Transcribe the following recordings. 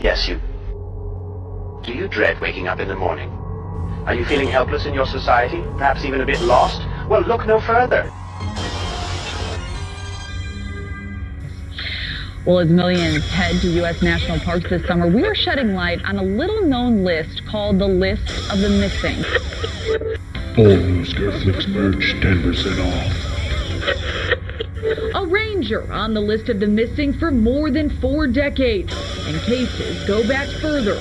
Yes, you. Do you dread waking up in the morning? Are you feeling helpless in your society? Perhaps even a bit lost? Well, look no further. Well, as millions head to U.S. national parks this summer, we are shedding light on a little-known list called the List of the Missing. All new Scareflix merch 10% off. A ranger on the list of the missing for more than 4 decades, and cases go back further.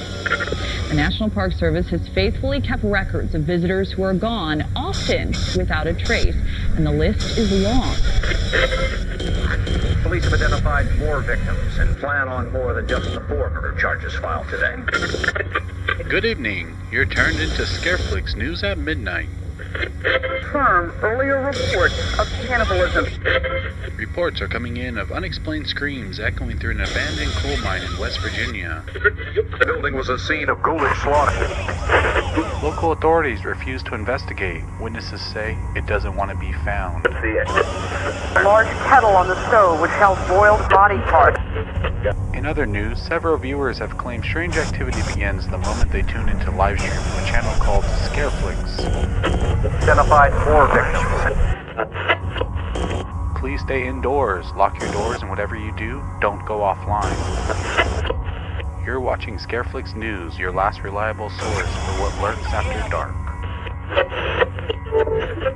The National Park Service has faithfully kept records of visitors who are gone, often without a trace, and the list is long. Police have identified 4 victims and plan on more than just the 4 murder charges filed today. Good evening. You're turned into Scareflix News at midnight. Confirm earlier reports of cannibalism. Reports are coming in of unexplained screams echoing through an abandoned coal mine in West Virginia. The building was a scene of ghoulish slaughter. Local authorities refuse to investigate. Witnesses say it doesn't want to be found. A large kettle on the stove which held boiled body parts. In other news, several viewers have claimed strange activity begins the moment they tune into live stream from a channel called Scareflix. Identified 4 victims. Please stay indoors, lock your doors, and whatever you do, don't go offline. You're watching Scareflix News, your last reliable source for what lurks after dark.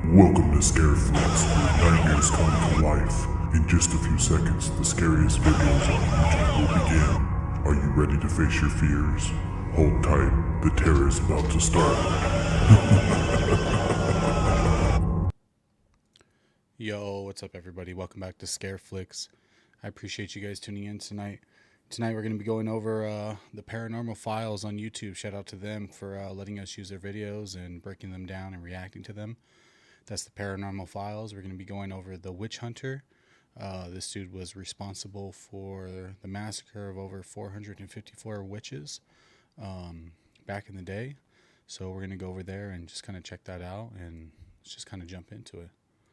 Welcome to Scareflix, where nightmares come to life. In just a few seconds, the scariest videos on YouTube will begin. Are you ready to face your fears? Hold tight, the terror is about to start. Yo, what's up everybody? Welcome back to Scareflix. I appreciate you guys tuning in tonight. Tonight we're going to be going over the Paranormal Files on YouTube. Shout out to them for letting us use their videos and breaking them down and reacting to them. That's the Paranormal Files. We're going to be going over the Witch Hunter. This dude was responsible for the massacre of over 454 witches back in the day. So we're going to go over there and just kind of check that out and let's just kind of jump into it.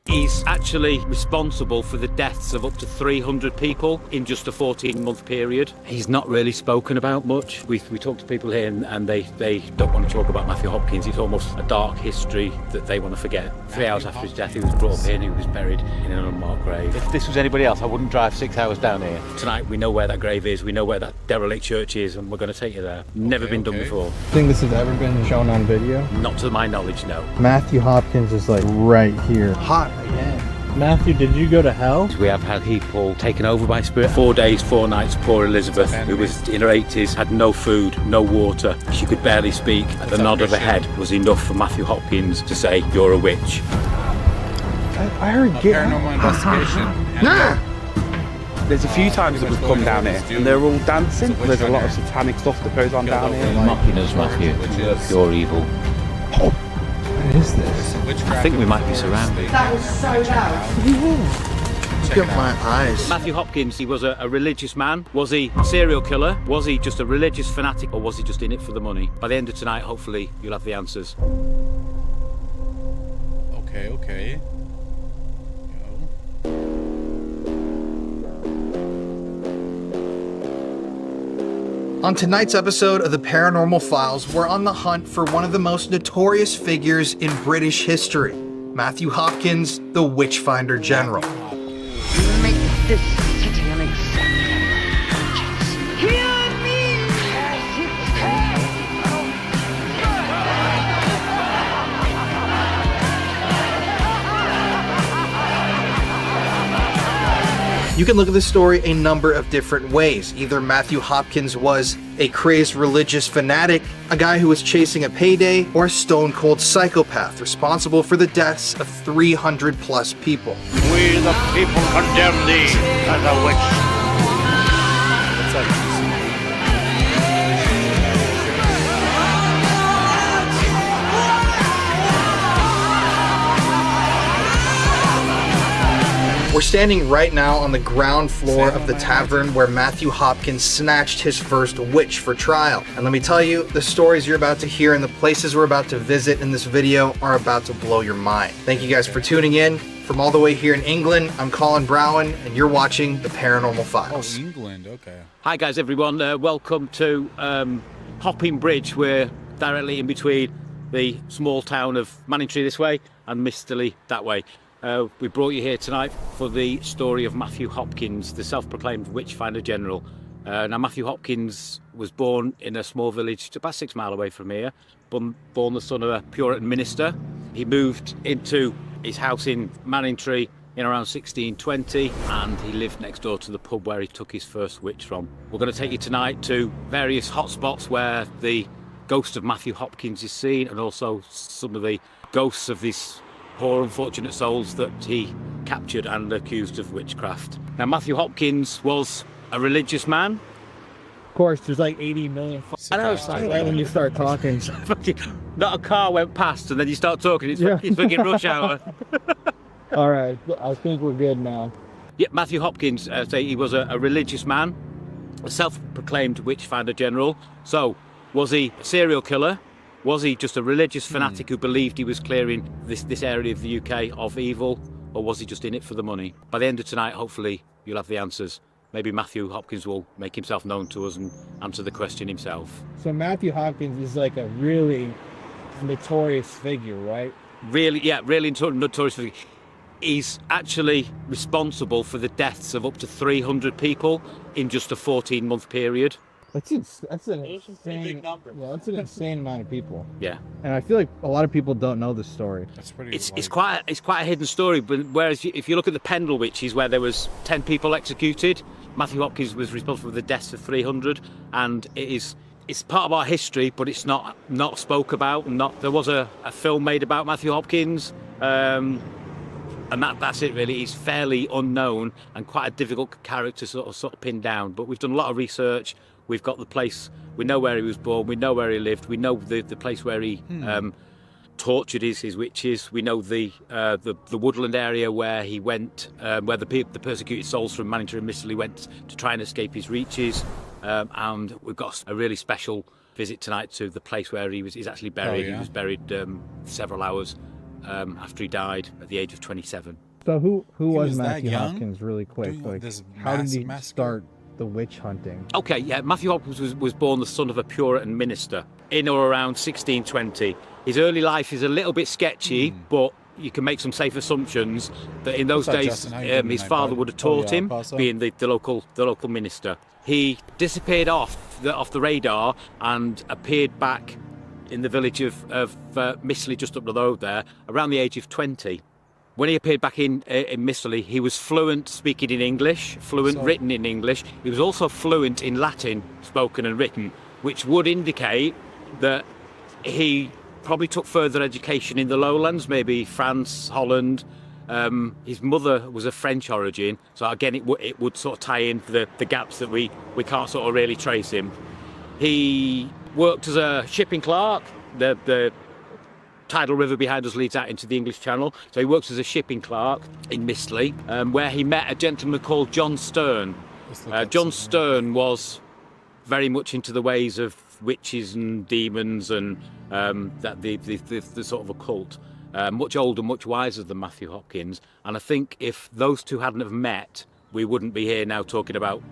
He's actually responsible for the deaths of up to 300 people in just a 14-month period. He's not really spoken about much. We talk to people here and they don't want to talk about Matthew Hopkins. It's almost a dark history that they want to forget. 3 hours after his death, he was brought up here and he was buried in an unmarked grave. If this was anybody else, I wouldn't drive 6 hours down here. Tonight, we know where that grave is, we know where that derelict church is, and we're going to take you there. Never been done before. Think this has ever been shown on video? Not to my knowledge, no. Matthew Hopkins is like right here. Hot again. Matthew, did you go to hell? We have had people taken over by spirit. 4 days, 4 nights. Poor Elizabeth, who was in her 80s, had no food, no water. She could barely speak. The nod of her head was enough for Matthew Hopkins to say, "You're a witch." I heard Paranormal investigation. There's a few times that we've come down here and they're all dancing. There's a lot of satanic stuff that goes on down here. Mocking us, Matthew. You're evil. What is this? I think we might be surrounded. That was so loud. Look at my eyes. Matthew Hopkins, he was a religious man. Was he a serial killer? Was he just a religious fanatic? Or was he just in it for the money? By the end of tonight, hopefully, you'll have the answers. Okay. On tonight's episode of the Paranormal Files, we're on the hunt for one of the most notorious figures in British history, Matthew Hopkins, the Witchfinder General. Make this city an example. Hear me as it calls. You can look at this story a number of different ways. Either Matthew Hopkins was a crazed religious fanatic, a guy who was chasing a payday, or a stone-cold psychopath responsible for the deaths of 300 plus people. We the people condemn thee as a witch. We're standing right now on the ground floor of the tavern where Matthew Hopkins snatched his first witch for trial. And let me tell you, the stories you're about to hear and the places we're about to visit in this video are about to blow your mind. Thank you guys for tuning in. From all the way here in England, I'm Colin Browen, and you're watching The Paranormal Oh, Files. England. Okay. Hi guys, everyone. Welcome to Hopping Bridge. We're directly in between the small town of Manningtree this way and Misterley that way. We brought you here tonight for the story of Matthew Hopkins, the self-proclaimed witch-finder general. Now, Matthew Hopkins was born in a small village about 6 miles away from here, born the son of a Puritan minister. He moved into his house in Manningtree in around 1620, and he lived next door to the pub where he took his first witch from. We're going to take you tonight to various hotspots where the ghost of Matthew Hopkins is seen, and also some of the ghosts of these poor unfortunate souls that he captured and accused of witchcraft. Now, Matthew Hopkins was a religious man. Of course, there's like 80 million. I know, it's like Right when you start talking. not a car went past and then you start talking, it's fucking rush hour. All right, I think we're good now. Yeah, Matthew Hopkins, he was a religious man, a self-proclaimed witch-finder general. So, was he a serial killer? Was he just a religious fanatic who believed he was clearing this area of the UK of evil? Or was he just in it for the money? By the end of tonight, hopefully, you'll have the answers. Maybe Matthew Hopkins will make himself known to us and answer the question himself. So Matthew Hopkins is like a really notorious figure, right? Really notorious figure. He's actually responsible for the deaths of up to 300 people in just a 14-month period. That's an insane number. Yeah, that's an insane amount of people. Yeah, and I feel like a lot of people don't know this story. That's pretty. It's quite a hidden story. But whereas if you look at the Pendle witches, where there was 10 people executed, Matthew Hopkins was responsible for the deaths of 300, and it's part of our history, but it's not spoke about. There was a film made about Matthew Hopkins. And that's it really. He's fairly unknown and quite a difficult character to sort of pin down. But we've done a lot of research. We've got the place. We know where he was born. We know where he lived. We know the place where he tortured his witches. We know the woodland area where he went, where the persecuted souls from Manningtree and Misterley went to try and escape his reaches. And we've got a really special visit tonight to the place where he's actually buried. Oh, yeah? He was buried several hours after he died at the age of 27. So who was that Matthew young? Hopkins, really quick? Doing Like, this how did he massacre? start the witch hunting? Okay, yeah, Matthew Hopkins was born the son of a Puritan minister in or around 1620. His early life is a little bit sketchy, but you can make some safe assumptions that in those What's up, days Justin? How you doing his tonight, father bud? would have taught him, Paso? being the local minister. He disappeared off the radar and appeared back in the village of Misterley, just up the road there, around the age of 20. When he appeared back in Misterley, he was fluent speaking in English, written in English. He was also fluent in Latin, spoken and written, which would indicate that he probably took further education in the lowlands, maybe France, Holland. His mother was of French origin, so again it would sort of tie in for the gaps that we can't sort of really trace him. He worked as a shipping clerk. The tidal river behind us leads out into the English Channel, so he works as a shipping clerk in Misterley, where he met a gentleman called John Stern. John Stern was very much into the ways of witches and demons and the sort of occult. Much older, much wiser than Matthew Hopkins, and I think if those two hadn't have met, we wouldn't be here now talking about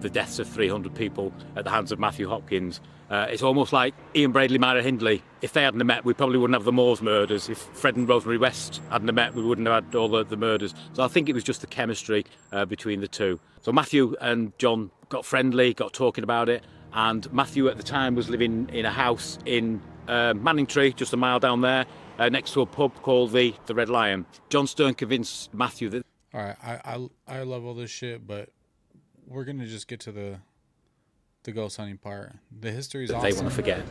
the deaths of 300 people at the hands of Matthew Hopkins. It's almost like Ian Bradley, Myra Hindley. If they hadn't have met, we probably wouldn't have the Moors murders. If Fred and Rosemary West hadn't have met, we wouldn't have had all the murders. So I think it was just the chemistry between the two. So Matthew and John got friendly, got talking about it, and Matthew at the time was living in a house in Manningtree, just a mile down there, next to a pub called the Red Lion. John Stern convinced Matthew that... All right, I love all this shit, but we're going to just get to the ghost hunting part. The history is awesome. They want to forget.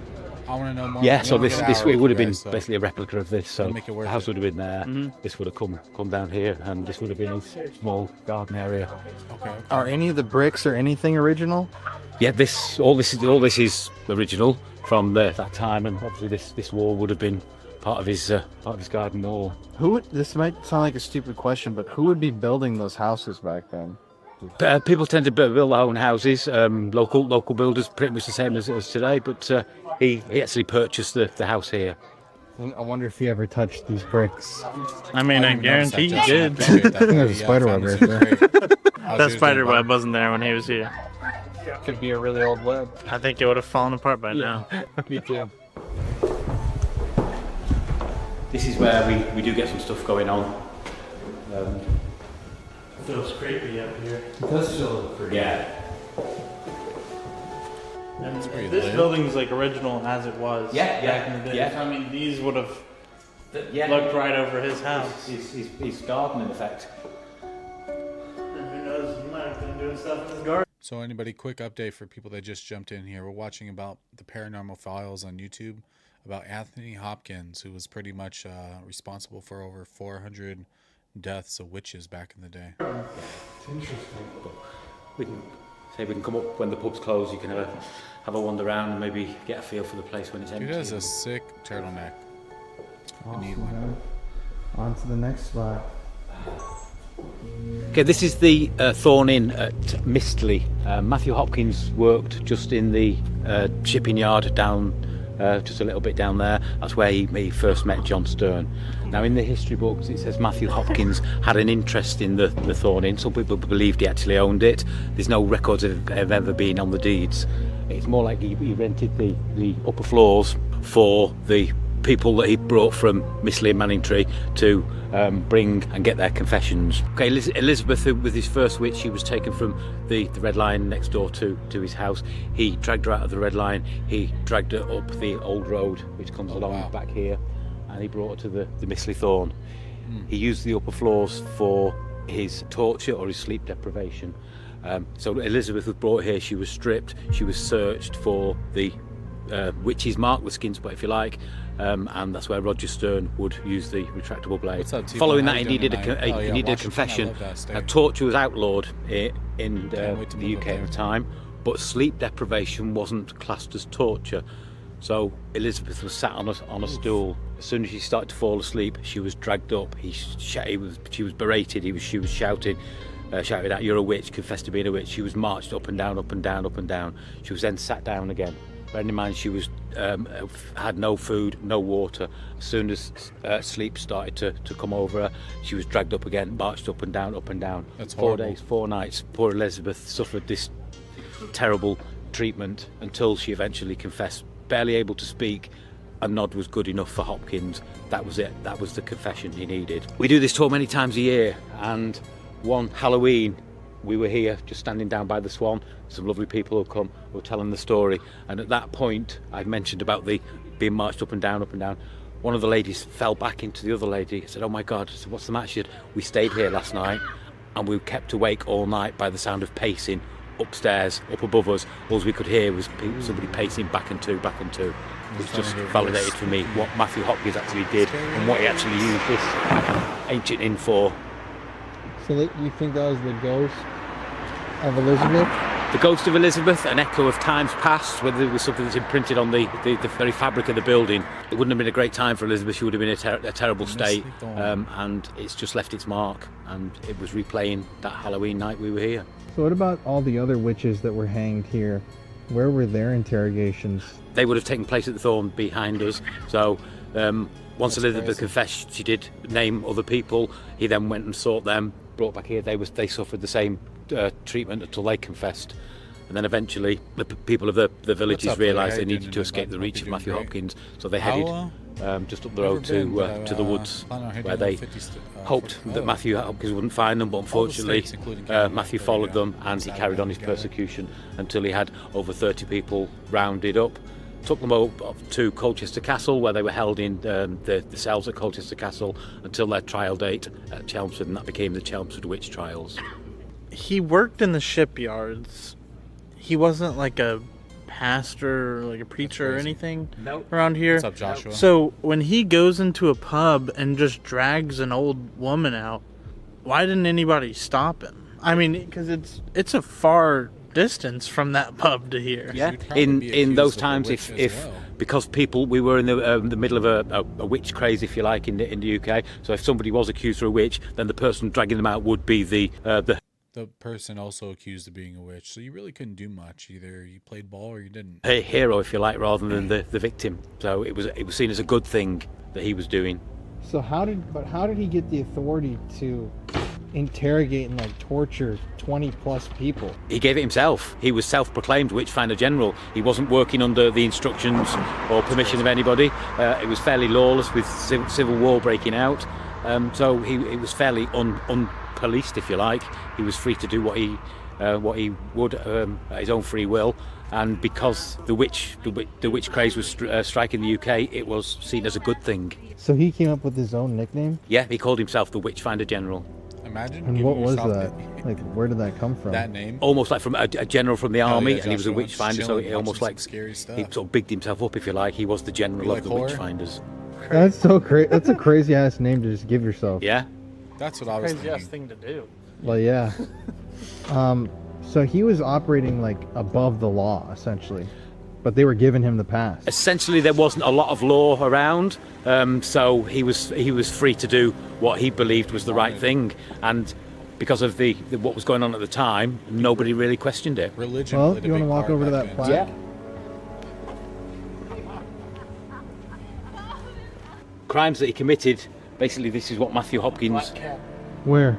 I want to know more. Yeah, so this it would have been so basically a replica of this. So make it worth the house it. would have been there. This would have come down here, and this would have been his small garden area. Okay. Are any of the bricks or anything original? Yeah, all this is original from that time, and obviously this wall would have been part of his garden wall. This might sound like a stupid question, but who would be building those houses back then? People tend to build their own houses. Local builders, pretty much the same as today. But he actually purchased the house here. I wonder if he ever touched these bricks. I mean, I guarantee he did. I think there's a spider web right there. That spider web wasn't there when he was here. Could be a really old web. I think it would have fallen apart by now. Me too. This is where we do get some stuff going on. It feels creepy up here. It does feel pretty. Yeah. And this building's like original as it was back in the day. Yeah. I mean, these would have Yeah. looked right over his house. His garden, in effect. And who knows, he might have been doing stuff in his garden. So anybody, quick update for people that just jumped in here. We're watching about the Paranormal Files on YouTube about Anthony Hopkins, who was pretty much responsible for over 400 deaths of witches back in the day. It's interesting. We can come up when the pub's closed. You can have a wander around and maybe get a feel for the place when it's empty. Dude has a sick turtleneck. I need one. On to the next spot. Okay, this is the Thorn Inn at Mistley. Matthew Hopkins worked just in the shipping yard down, just a little bit down there. That's where he first met John Stern. Now, in the history books, it says Matthew Hopkins had an interest in the Thorn Inn. Some people believed he actually owned it. There's no records of ever being on the deeds. It's more like he rented the upper floors for the people that he brought from Mistley and Manningtree to bring and get their confessions. Okay, Elizabeth, with his first witch, she was taken from the Red Lion next door to his house. He dragged her out of the Red Lion. He dragged her up the old road, which comes along back here, and he brought her to the Mistley Thorn. He used the upper floors for his torture or his sleep deprivation. So Elizabeth was brought here. She was stripped. She was searched for the witch's mark, the skin spot, if you like. And that's where Roger Stern would use the retractable blade. What's up, Following T-Bone? that, How he you needed doing a tonight? confession. I love that. Torture was outlawed in Can't wait to the move UK up at the time, but sleep deprivation wasn't classed as torture. So Elizabeth was sat on a stool. As soon as she started to fall asleep, she was dragged up. She was berated. She was shouted out, "You're a witch! Confess to being a witch!" She was marched up and down, up and down, up and down. She was then sat down again. Bearing in mind, she was had no food, no water. As soon as sleep started to come over her, she was dragged up again, marched up and down, up and down. That's 4 horrible. days, 4 nights. Poor Elizabeth suffered this terrible treatment until she eventually confessed. Barely able to speak, a nod was good enough for Hopkins. That was it. That was the confession he needed. We do this tour many times a year, and one Halloween, we were here just standing down by the Swan. Some lovely people who come were telling the story, and at that point I mentioned about the being marched up and down, up and down. One of the ladies fell back into the other lady. I said, "Oh my God," I said, "What's the matter?" She said, "We stayed here last night and we were kept awake all night by the sound of pacing upstairs, up above us. All we could hear was somebody pacing back and two, which just validated for me what Matthew Hopkins actually did and what he actually used this ancient inn for. So you think that was the ghost of Elizabeth? The ghost of Elizabeth, an echo of times past, whether it was something that's imprinted on the very fabric of the building. It wouldn't have been a great time for Elizabeth. She would have been in a terrible state, and it's just left its mark, and it was replaying that Halloween night we were here. So what about all the other witches that were hanged here? Where were their interrogations? They would have taken place at the Thorn behind us. So once Elizabeth confessed, she did name other people. He then went and sought them, brought back here. They suffered the same treatment until they confessed. And then eventually the people of the villages realised they needed to escape the reach of Matthew Hopkins. So they headed just up the road to the woods, where they hoped that Matthew Hopkins wouldn't find them, but unfortunately Matthew followed them, and he carried on his persecution until he had over 30 people rounded up. Took them over to Colchester Castle, where they were held in the cells at Colchester Castle until their trial date at Chelmsford, and that became the Chelmsford Witch Trials. He worked in the shipyards. He wasn't like a pastor or like a preacher or anything around here. What's up, Joshua? So when he goes into a pub and just drags an old woman out, why didn't anybody stop him? I mean, because it's a far distance from that pub to here. Yeah, in those times, because we were in the middle of a witch craze, if you like, in the UK. So if somebody was accused of a witch, then the person dragging them out would be the the person also accused of being a witch, so you really couldn't do much. Either you played ball or you didn't. A hero, if you like, rather than the victim. So it was seen as a good thing that he was doing. So how did he get the authority to interrogate and like torture 20 plus people? He gave it himself. He was self-proclaimed Witchfinder General. He wasn't working under the instructions or permission of anybody. It was fairly lawless with civil war breaking out. So he was fairly unpoliced, if you like. He was free to do what he would at his own free will. And because the witch craze was striking the UK, it was seen as a good thing. So he came up with his own nickname? Yeah, he called himself the Witchfinder General. Imagine. And what was that? Like, where did that come from? That name? Almost like from a general from the army, yeah, and he was a Joshua witchfinder, so chilling, he almost watching like some scary stuff. he sort of bigged himself up, if you like. He was the general You of the like horror? witchfinders. That's so crazy. That's a crazy ass name to just give yourself. Yeah. That's what I was Crazy ass thinking. thing to do. Well, yeah. So he was operating like above the law, essentially, but they were giving him the pass. Essentially, there wasn't a lot of law around, so he was free to do what he believed was the right thing, and because of the what was going on at the time, nobody really questioned it. Religion. Well, played a you want to big walk part over to back that then. plaque? Crimes that he committed. Basically, this is what Matthew Hopkins. Where?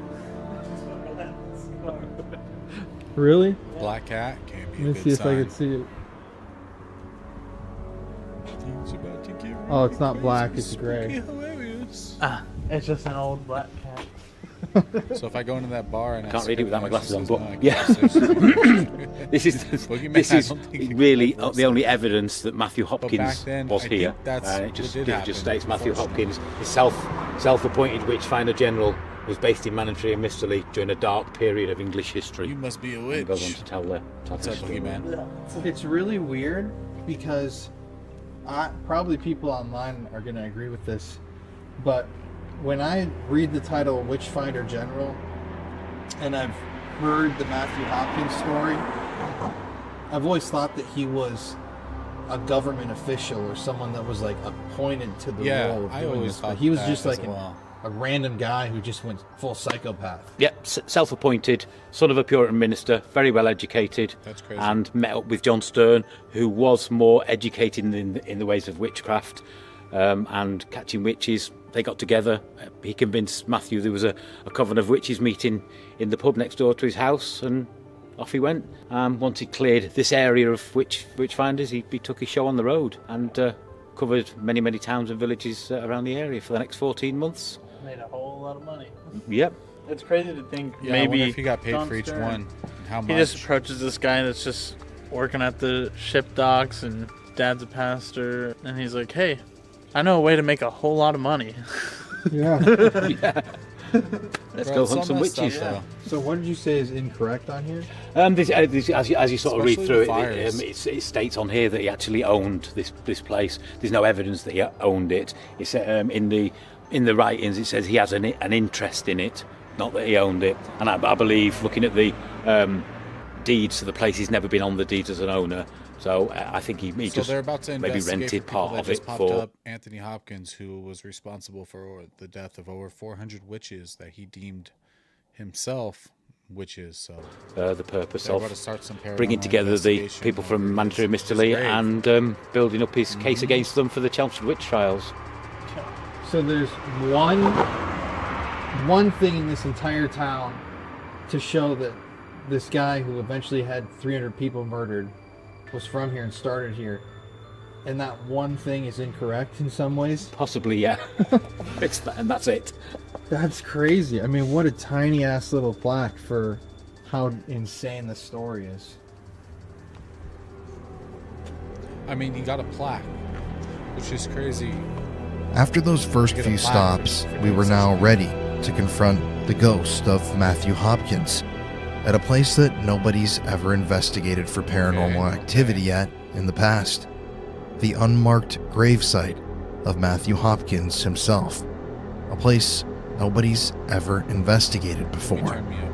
Really? Black cat can't be Let a me good see if sign. I can see it. He's about to get Oh, it's not black, crazy, it's spooky, gray. hilarious. It's just an old black cat. So if I go into that bar and Can't read it without my glasses on, but I yeah. guess there's- This is Boogeyman, I don't think it really could work. the only evidence that Matthew back Hopkins then, was I here. think that's It what just did happen, states Matthew unfortunately. Hopkins, his self-appointed Witchfinder General, was based in Manningtree and Misterley during a dark period of English history. You must be a And goes on witch. to tell the What's up, story. Boogeyman? It's really weird because probably people online are going to agree with this, but when I read the title Witchfinder General and I've heard the Matthew Hopkins story, I've always thought that he was a government official or someone that was like appointed to the Yeah, role of I doing always this, but thought he was that just as like well. a random guy who just went full psychopath. Yep, self-appointed, son of a Puritan minister, very well educated. That's crazy. And met up with John Stern, who was more educated in the ways of witchcraft and catching witches. They got together. He convinced Matthew there was a coven of witches meeting in the pub next door to his house, and off he went. Once he cleared this area of witchfinders, he took his show on the road and covered many, many towns and villages around the area for the next 14 months. Made a whole lot of money. Yep. It's crazy to think Yeah, I maybe wonder if he got paid John for each Stern, one. And how much? He just approaches this guy that's just working at the ship docks, and dad's a pastor, and he's like, "Hey, I know a way to make a whole lot of money." Yeah. Yeah. Let's go hunt some witches. So what did you say is incorrect on here? This, as you sort of read Especially through the fires. it states on here that he actually owned this place. There's no evidence that he owned it. It's in the writings it says he has an interest in it, not that he owned it. And I believe, looking at the deeds to the place, he's never been on the deeds as an owner. So I think he So just they're about to maybe investigate rented for people part that of just it popped for. up Anthony Hopkins, who was responsible for the death of over 400 witches that he deemed himself witches. So The purpose they're of about to start some bringing paranormal together the investigation people over from Manningtree and his Misterley grave. and building up his case against them for the Chelmsford witch trials. So there's one thing in this entire town to show that this guy who eventually had 300 people murdered was from here and started here, and that one thing is incorrect in some ways. Possibly, yeah. And that's it. That's crazy. I mean, what a tiny ass little plaque for how insane the story is. I mean, he got a plaque, which is crazy. After those first Get a few plaque stops, for we were doing now something. ready to confront the ghost of Matthew Hopkins at a place that nobody's ever investigated for paranormal activity yet in the past. The unmarked gravesite of Matthew Hopkins himself. A place nobody's ever investigated before. Turn me up.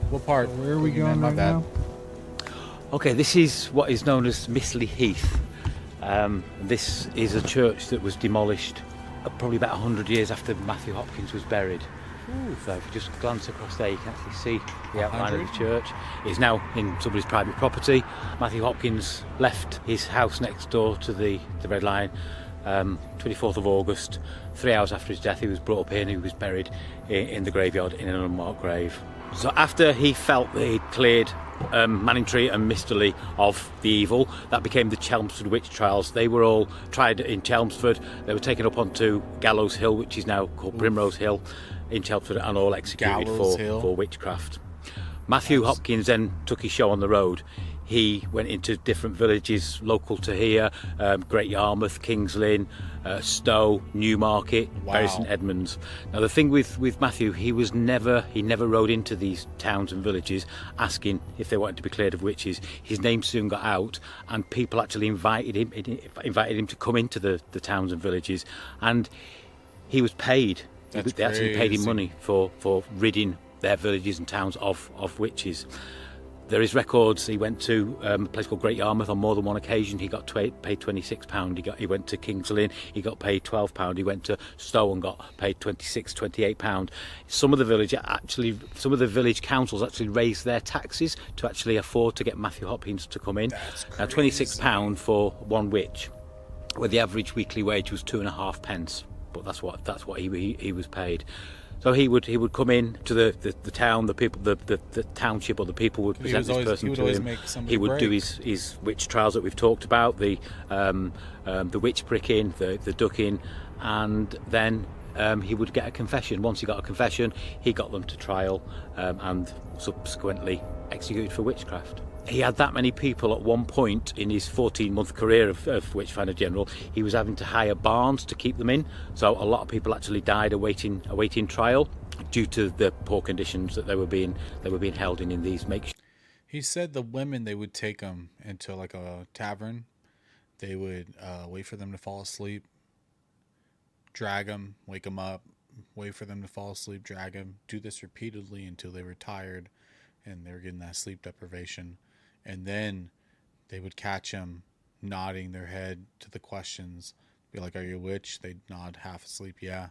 What part? Where are we Boogeyman, going my right bad. now? Okay, this is what is known as Mistley Heath. This is a church that was demolished probably about 100 years after Matthew Hopkins was buried. So if you just glance across there, you can actually see the outline of the church. It's now in somebody's private property. Matthew Hopkins left his house next door to the Red Lion 24th of August. 3 hours after his death, he was brought up here and he was buried in the graveyard in an unmarked grave. So after he felt that he'd cleared Manningtree and Misterley of the evil, that became the Chelmsford witch trials. They were all tried in Chelmsford. They were taken up onto Gallows Hill, which is now called Primrose Hill in Chelmsford, and all executed for witchcraft. Matthew Hopkins then took his show on the road. He went into different villages local to here, Great Yarmouth, Kings Lynn, Stowe, Newmarket, Bury St Edmunds. Now the thing with Matthew, he never rode into these towns and villages asking if they wanted to be cleared of witches. His name soon got out, and people actually invited him to come into the towns and villages, and he was paid. They actually paid him money for ridding their villages and towns of witches. There is records. He went to a place called Great Yarmouth on more than one occasion. He got paid £26. He went to Kings Lynn. He got paid £12. He went to Stowe and got paid £26, £28. Some of the village councils actually raised their taxes to actually afford to get Matthew Hopkins to come in. Now £26 for one witch, where the average weekly wage was 2.5 pence. But that's what he was paid. So he would come in to the town, the people, the township, or the people would present this person to him. He would do his witch trials that we've talked about, the witch pricking, the ducking, and then he would get a confession. Once he got a confession, he got them to trial and subsequently executed for witchcraft. He had that many people at one point in his 14-month career of Witchfinder General. He was having to hire barns to keep them in, so a lot of people actually died awaiting trial due to the poor conditions that they were being held in these makeshift. He said the women, they would take them into like a tavern. They would wait for them to fall asleep, drag them, wake them up, wait for them to fall asleep, drag them. Do this repeatedly until they were tired and they were getting that sleep deprivation. And then they would catch them nodding their head to the questions. Be like, "Are you a witch?" They'd nod half asleep, "Yeah."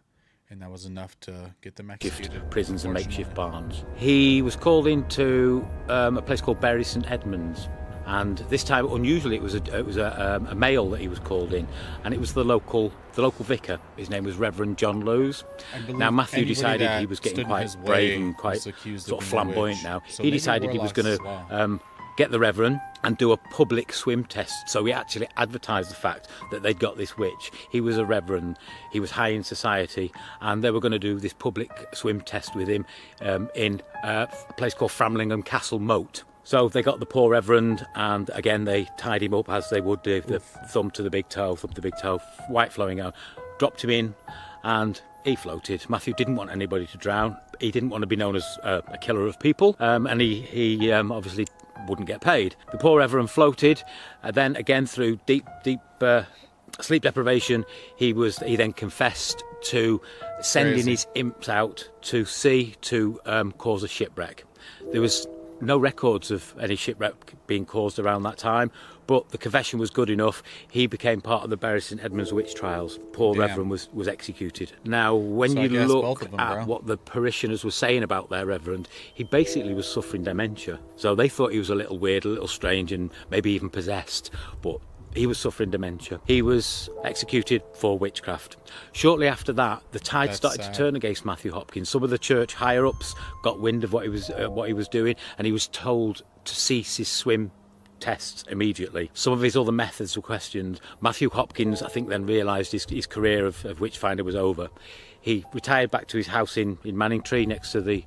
And that was enough to get them executed. Prisons and makeshift barns. He was called into a place called Bury St Edmunds. And this time, unusually, it was a male that he was called in, and it was the local vicar. His name was Reverend John Lowes. Now Matthew decided he was getting quite brave and quite sort of flamboyant now. So he decided he was going to get the Reverend and do a public swim test. So he actually advertised the fact that they'd got this witch. He was a Reverend, he was high in society, and they were going to do this public swim test with him in a place called Framlingham Castle Moat. So they got the poor Reverend, and again they tied him up as they would do, the thumb to the big toe, white flowing out, dropped him in, and he floated. Matthew didn't want anybody to drown. He didn't want to be known as a killer of people, and he obviously wouldn't get paid. The poor Reverend floated, then again through deep sleep deprivation, he then confessed to sending his imps out to sea to cause a shipwreck. There was no records of any shipwreck being caused around that time, but the confession was good enough. He became part of the Bury St Edmunds witch trials. Poor Reverend was executed. Now, when you look at what the parishioners were saying about their Reverend, he basically was suffering dementia. So they thought he was a little weird, a little strange, and maybe even possessed, but he was suffering dementia. He was executed for witchcraft. Shortly after that, the tide started to turn against Matthew Hopkins. Some of the church higher-ups got wind of what he was doing, and he was told to cease his swim tests immediately. Some of his other methods were questioned. Matthew Hopkins, I think, then realised his career of Witchfinder was over. He retired back to his house in Manningtree next to the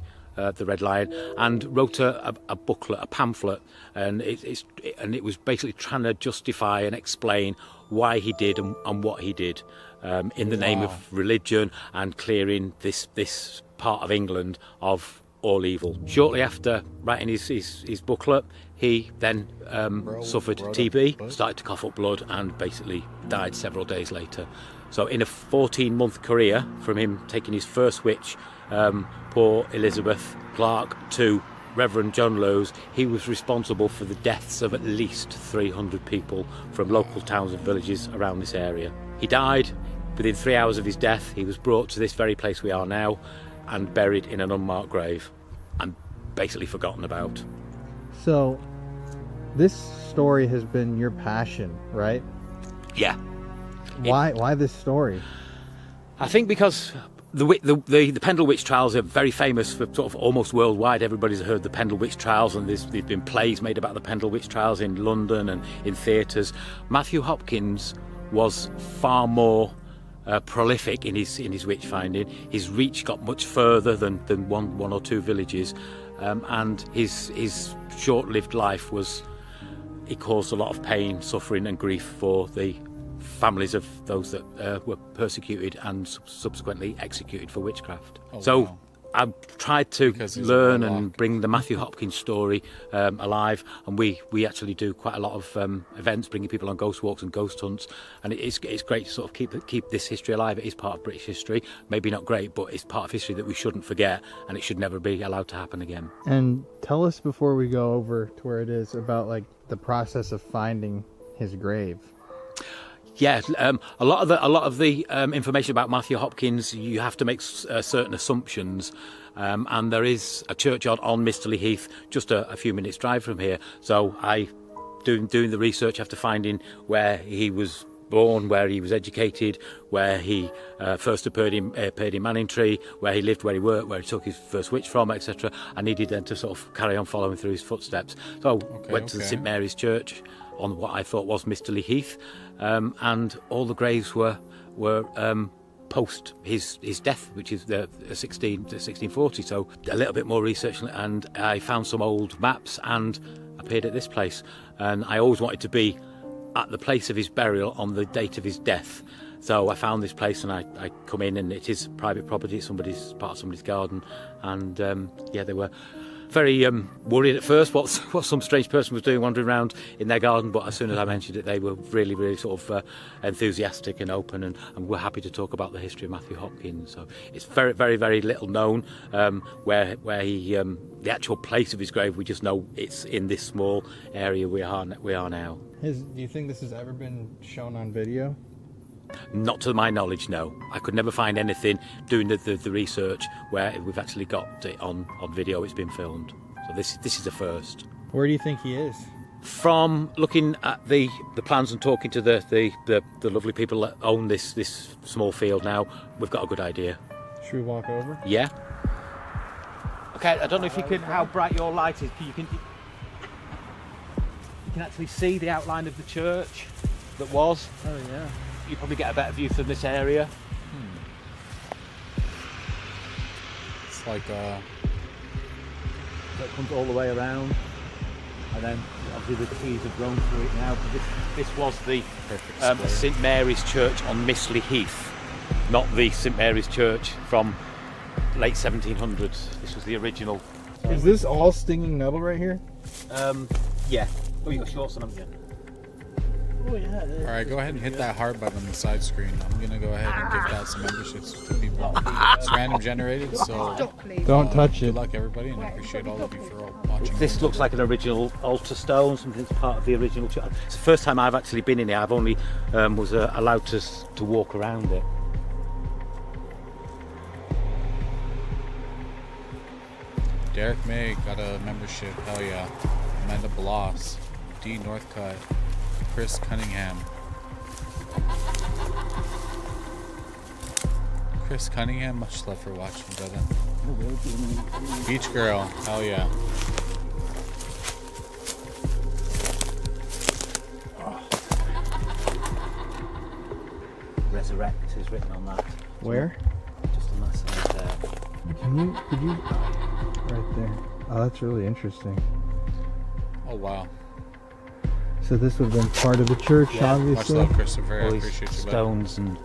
Red Lion, and wrote a booklet, a pamphlet, and it was basically trying to justify and explain why he did and what he did in the name of religion and clearing this part of England of all evil. Shortly after writing his booklet, he then suffered TB, started to cough up blood, and basically died several days later. So in a 14-month career, from him taking his first witch, poor Elizabeth Clark, to Reverend John Lowes, he was responsible for the deaths of at least 300 people from local towns and villages around this area. He died Within 3 hours of his death, he was brought to this very place we are now and buried in an unmarked grave and basically forgotten about. So, this story has been your passion, right? Yeah. Why this story? I think because the Pendle Witch trials are very famous for sort of almost worldwide. Everybody's heard the Pendle Witch trials, and there's been plays made about the Pendle Witch trials in London and in theatres. Matthew Hopkins was far more prolific in his witch finding. His reach got much further than one or two villages, and his short-lived life it caused a lot of pain, suffering and grief for the families of those that were persecuted and subsequently executed for witchcraft. Wow. I've tried to learn and bring the Matthew Hopkins story alive, and we actually do quite a lot of events, bringing people on ghost walks and ghost hunts, and it's great to sort of keep this history alive. It is part of British history, maybe not great, but it's part of history that we shouldn't forget, and it should never be allowed to happen again. And tell us, before we go over to where it is, about like the process of finding his grave. Yeah, a lot of the information about Matthew Hopkins, you have to make certain assumptions, and there is a churchyard on Misterley Heath, just a few minutes' drive from here. So doing the research after finding where he was born, where he was educated, where he first appeared in Manningtree, where he lived, where he worked, where he took his first witch from, etc. I needed then to sort of carry on following through his footsteps. So went to the St Mary's Church on what I thought was Misterley Heath, and all the graves were post his death, which is the 1640. So a little bit more research, and I found some old maps and appeared at this place. And I always wanted to be at the place of his burial on the date of his death. So I found this place, and I come in, and it is private property. It's part of somebody's garden, and they were very worried at first what some strange person was doing wandering around in their garden, but as soon as I mentioned it, they were really, really sort of enthusiastic and open, and were happy to talk about the history of Matthew Hopkins. So it's very, very, very little known where he the actual place of his grave. We just know it's in this small area we are now. Do you think this has ever been shown on video? Not to my knowledge, no. I could never find anything doing the research where we've actually got it on video. It's been filmed. So this is a first. Where do you think he is? From looking at the plans and talking to the lovely people that own this small field now, we've got a good idea. Should we walk over? Yeah. Okay, I don't know if you can, how bright your light is. You can actually see the outline of the church that was. Oh yeah. You probably get a better view from this area. It's like So it comes all the way around, and then obviously the trees have grown through it now. But this was the St Mary's Church on Misterley Heath, not the St Mary's Church from late 1700s. This was the original. Is this all stinging nettle right here? Yeah. Oh, you got shorts on them again. Oh yeah. Alright, go ahead and hit that heart button on the side screen. I'm gonna go ahead and give out some memberships to people. It's random generated, so don't touch it. Good luck, everybody, and I appreciate all of you for watching. This looks like an original altar stone, something that's part of the original church. It's the first time I've actually been in here. I've only was allowed to walk around it. Derek May got a membership, hell yeah. Amanda Bloss, D Northcutt, Chris Cunningham. Chris Cunningham, much love for watching, brother. Beach Girl, hell yeah. Resurrect is written on that. Where? Just on that side there. Could you? Right there. Oh, that's really interesting. Oh wow. So this would have been part of the church, obviously. Much love, Christopher. I All these appreciate you. stones and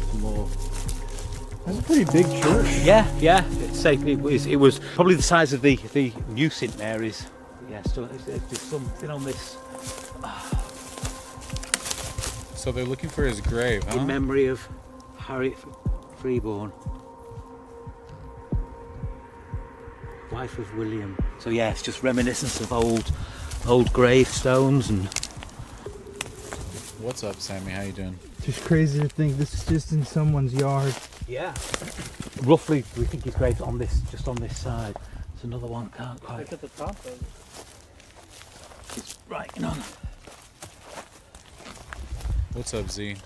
some more. That's a pretty big church. Yeah. It's safe. It was probably the size of the new St Mary's. Yeah, still there's something on this. So they're looking for his grave, huh? In memory of Harriet Freeborn, wife of William. So yeah, it's just reminiscence of old gravestones and. What's up, Sammy? How you doing? Just crazy to think this is just in someone's yard. Yeah. Roughly, we think his grave's on this, just on this side. There's another one, can't quite. Look at the top of it. It's right on. What's up, Z?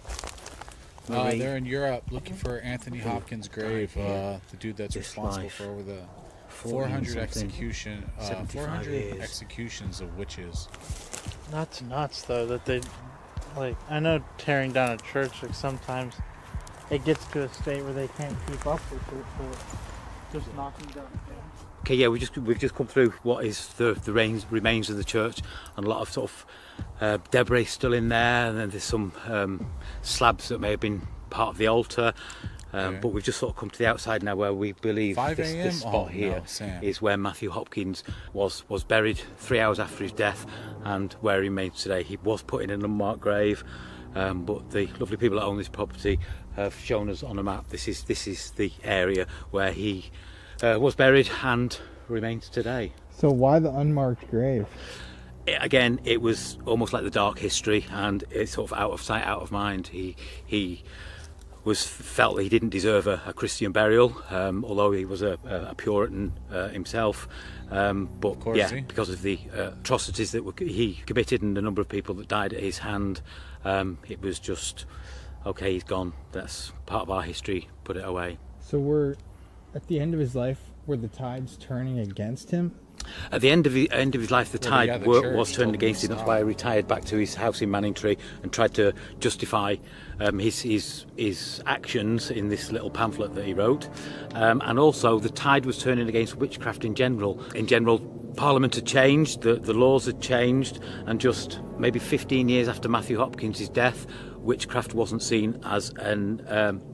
They're in Europe looking for Anthony Hopkins' grave, the dude that's responsible for over the 400 executions of witches. That's nuts, though, that they, like, I know tearing down a church, like, sometimes it gets to a state where they can't keep up with it, so just knocking down things. Okay, yeah, we've just come through what is the remains of the church, and a lot of sort of debris still in there, and then there's some slabs that may have been part of the altar. But we've just sort of come to the outside now, where we believe this spot here is where Matthew Hopkins was buried 3 hours after his death, and where he remains today. He was put in an unmarked grave, but the lovely people that own this property have shown us on a map this is the area where he was buried and remains today. So why the unmarked grave? Again, it was almost like the dark history, and it's sort of out of sight, out of mind. He felt that he didn't deserve a Christian burial, although he was a Puritan himself. But yeah, because of the atrocities that he committed and the number of people that died at his hand, it was just, okay, he's gone. That's part of our history. Put it away. So we're at the end of his life, were the tides turning against him? At the end of his life, the tide was turning against him. That's why he retired back to his house in Manningtree and tried to justify his actions in this little pamphlet that he wrote. And also, the tide was turning against witchcraft in general. In general, Parliament had changed, the laws had changed, and just maybe 15 years after Matthew Hopkins' death, witchcraft wasn't seen as an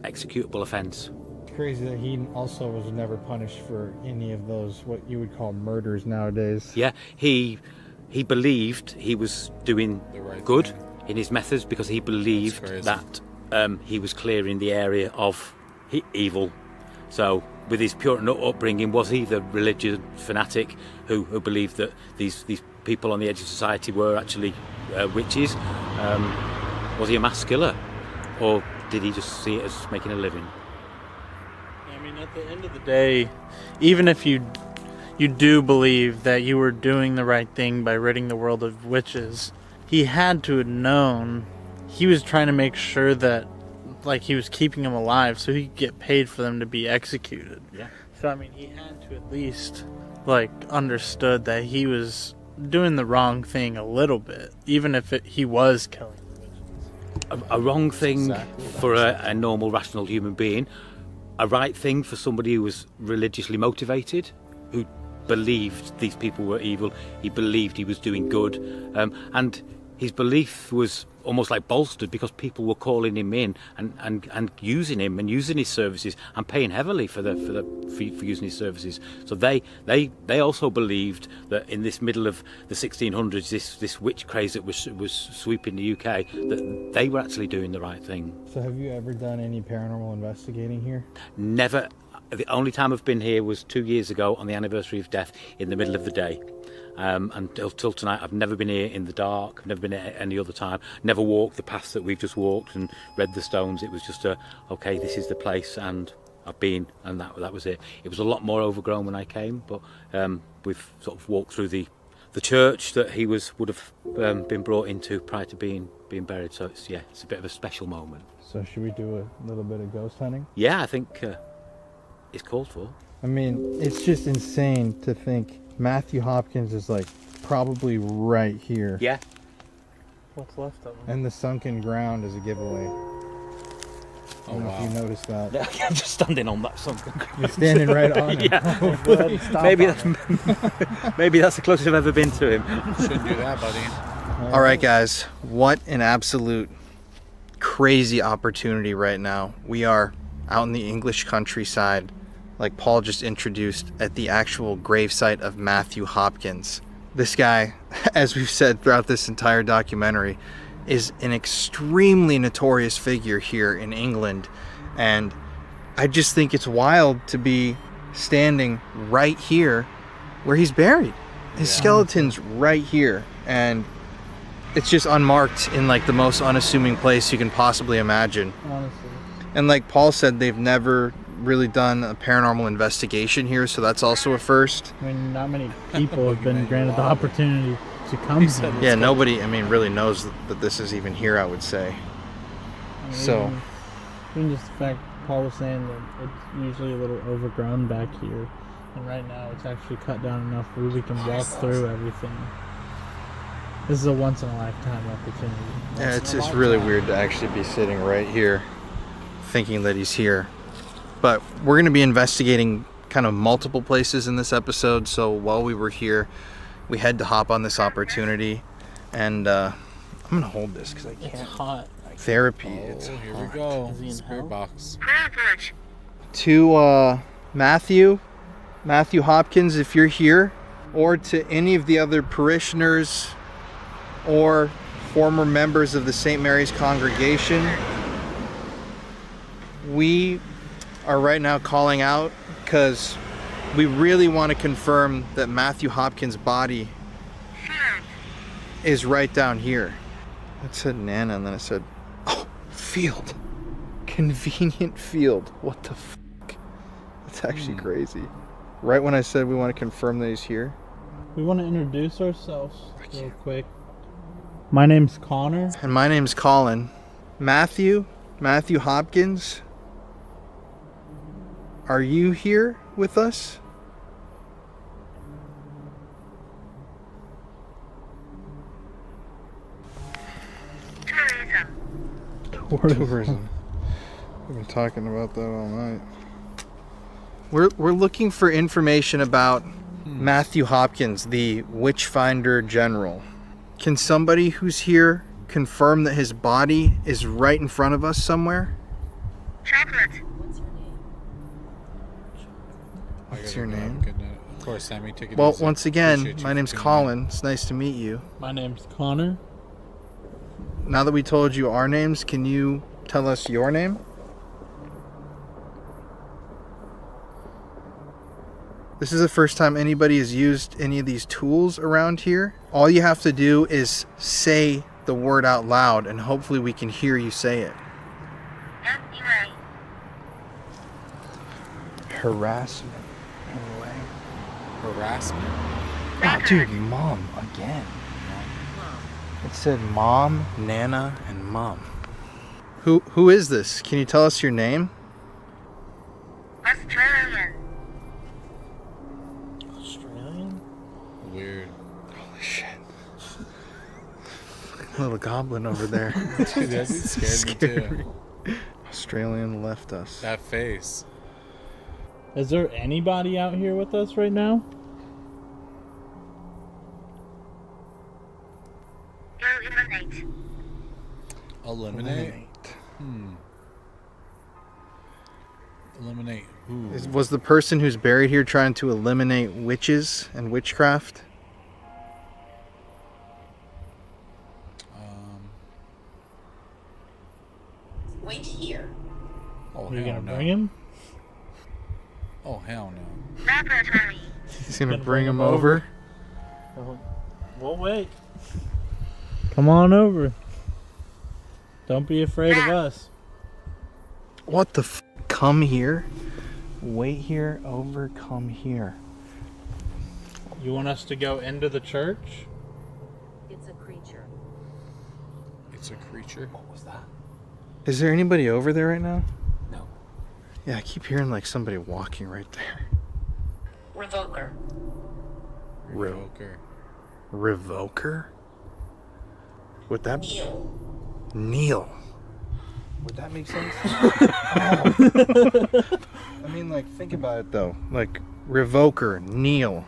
executable offence. Crazy that he also was never punished for any of those what you would call murders nowadays. Yeah, he believed he was doing good in his methods, because he believed that he was clearing the area of evil. So with his Puritan upbringing, was he the religious fanatic who believed that these people on the edge of society were actually witches? Was he a mass killer, or did he just see it as making a living? At the end of the day, even if you do believe that you were doing the right thing by ridding the world of witches, he had to have known he was trying to make sure that, like, he was keeping them alive so he could get paid for them to be executed. Yeah. So I mean, he had to at least, like, understood that he was doing the wrong thing a little bit, even if he was killing witches. A wrong thing for a normal, rational human being. A right thing for somebody who was religiously motivated, who believed these people were evil. He believed he was doing good, and his belief was almost like bolstered because people were calling him in and using him and using his services and paying heavily for using his services. So they also believed that in this middle of the 1600s, this witch craze that was sweeping the UK, that they were actually doing the right thing. So have you ever done any paranormal investigating here? Never. The only time I've been here was 2 years ago on the anniversary of death in the middle of the day. Until tonight, I've never been here in the dark. I've never been here any other time. Never walked the paths that we've just walked and read the stones. It was just okay, this is the place, and I've been, and that was it. It was a lot more overgrown when I came, but we've sort of walked through the church that he would have been brought into prior to being buried. So it's a bit of a special moment. So should we do a little bit of ghost hunting? Yeah, I think it's called for. I mean, it's just insane to think Matthew Hopkins is like probably right here. Yeah. What's left of him? And the sunken ground is a giveaway. I don't know if you noticed that. I'm just standing on that sunken ground. You're standing right on it. Yeah. Oh, good. Maybe that's the closest I've ever been to him. Shouldn't do that, buddy. All right, guys. What an absolute crazy opportunity right now. We are out in the English countryside, like Paul just introduced, at the actual gravesite of Matthew Hopkins. This guy, as we've said throughout this entire documentary, is an extremely notorious figure here in England, and I just think it's wild to be standing right here where he's buried. His skeleton's right here, and It's just unmarked in like the most unassuming place you can possibly imagine. Honestly. And like Paul said, they've never really done a paranormal investigation here, so that's also a first. I mean, not many people have been granted the opportunity to come here. Yeah, nobody, I mean, really knows that this is even here, I would say. I mean, So, even just the fact Paul was saying that it's usually a little overgrown back here, and right now it's actually cut down enough where we can walk through everything. This is a once in a lifetime opportunity. yeah, it's just really weird to actually be sitting right here thinking that he's here. But we're going to be investigating kind of multiple places in this episode, so while we were here, we had to hop on this opportunity, and I'm going to hold this because I can't. It's hot. Therapy, Oh, it's here hot. we go. Is he in Spirit hell? box. To Matthew Hopkins, if you're here, or to any of the other parishioners or former members of the St. Mary's congregation, we are right now calling out because we really want to confirm that Matthew Hopkins' body is right down here. It said Nana, and then it said, oh, field. Convenient field. What the fuck? That's actually crazy. Right when I said we want to confirm that he's here. We want to introduce ourselves real quick. My name's Connor. And my name's Colin. Matthew Hopkins, are you here with us? Tourism. We've been talking about that all night. We're looking for information about Matthew Hopkins, the Witchfinder General. Can somebody who's here confirm that his body is right in front of us somewhere? Chocolate. What's your name? Of course, Sammy, take it Well, easy. once again, Appreciate you my for name's tuning in. Colin. It's nice to meet you. My name's Connor. Now that we told you our names, can you tell us your name? This is the first time anybody has used any of these tools around here. All you have to do is say the word out loud, and hopefully we can hear you say it. Harassment. Anyway. Harassment? Ah, dude, mom again. It said mom, Nana, and mom. Who is this? Can you tell us your name? Australian. Australian? Weird. Holy shit. Little goblin over there. Dude, that scared me too. Australian left us. That face. Is there anybody out here with us right now? Eliminate. Eliminate? Eliminate who? Was the person who's buried here trying to eliminate witches and witchcraft? Wait here. Oh, Are you hell gonna no. bring him? Oh, hell no. Laboratory. He's gonna bring him over. We'll wait. Come on over. Don't be afraid of us. What the f? Come here? Wait here, over, come here. You want us to go into the church? It's a creature. It's a creature? What was that? Is there anybody over there right now? No. Yeah, I keep hearing like somebody walking right there. Revoker. Revoker. Revoker? Would that Neil. Neil? Would that make sense? I mean, like, think about it though. Like, revoker, Neil.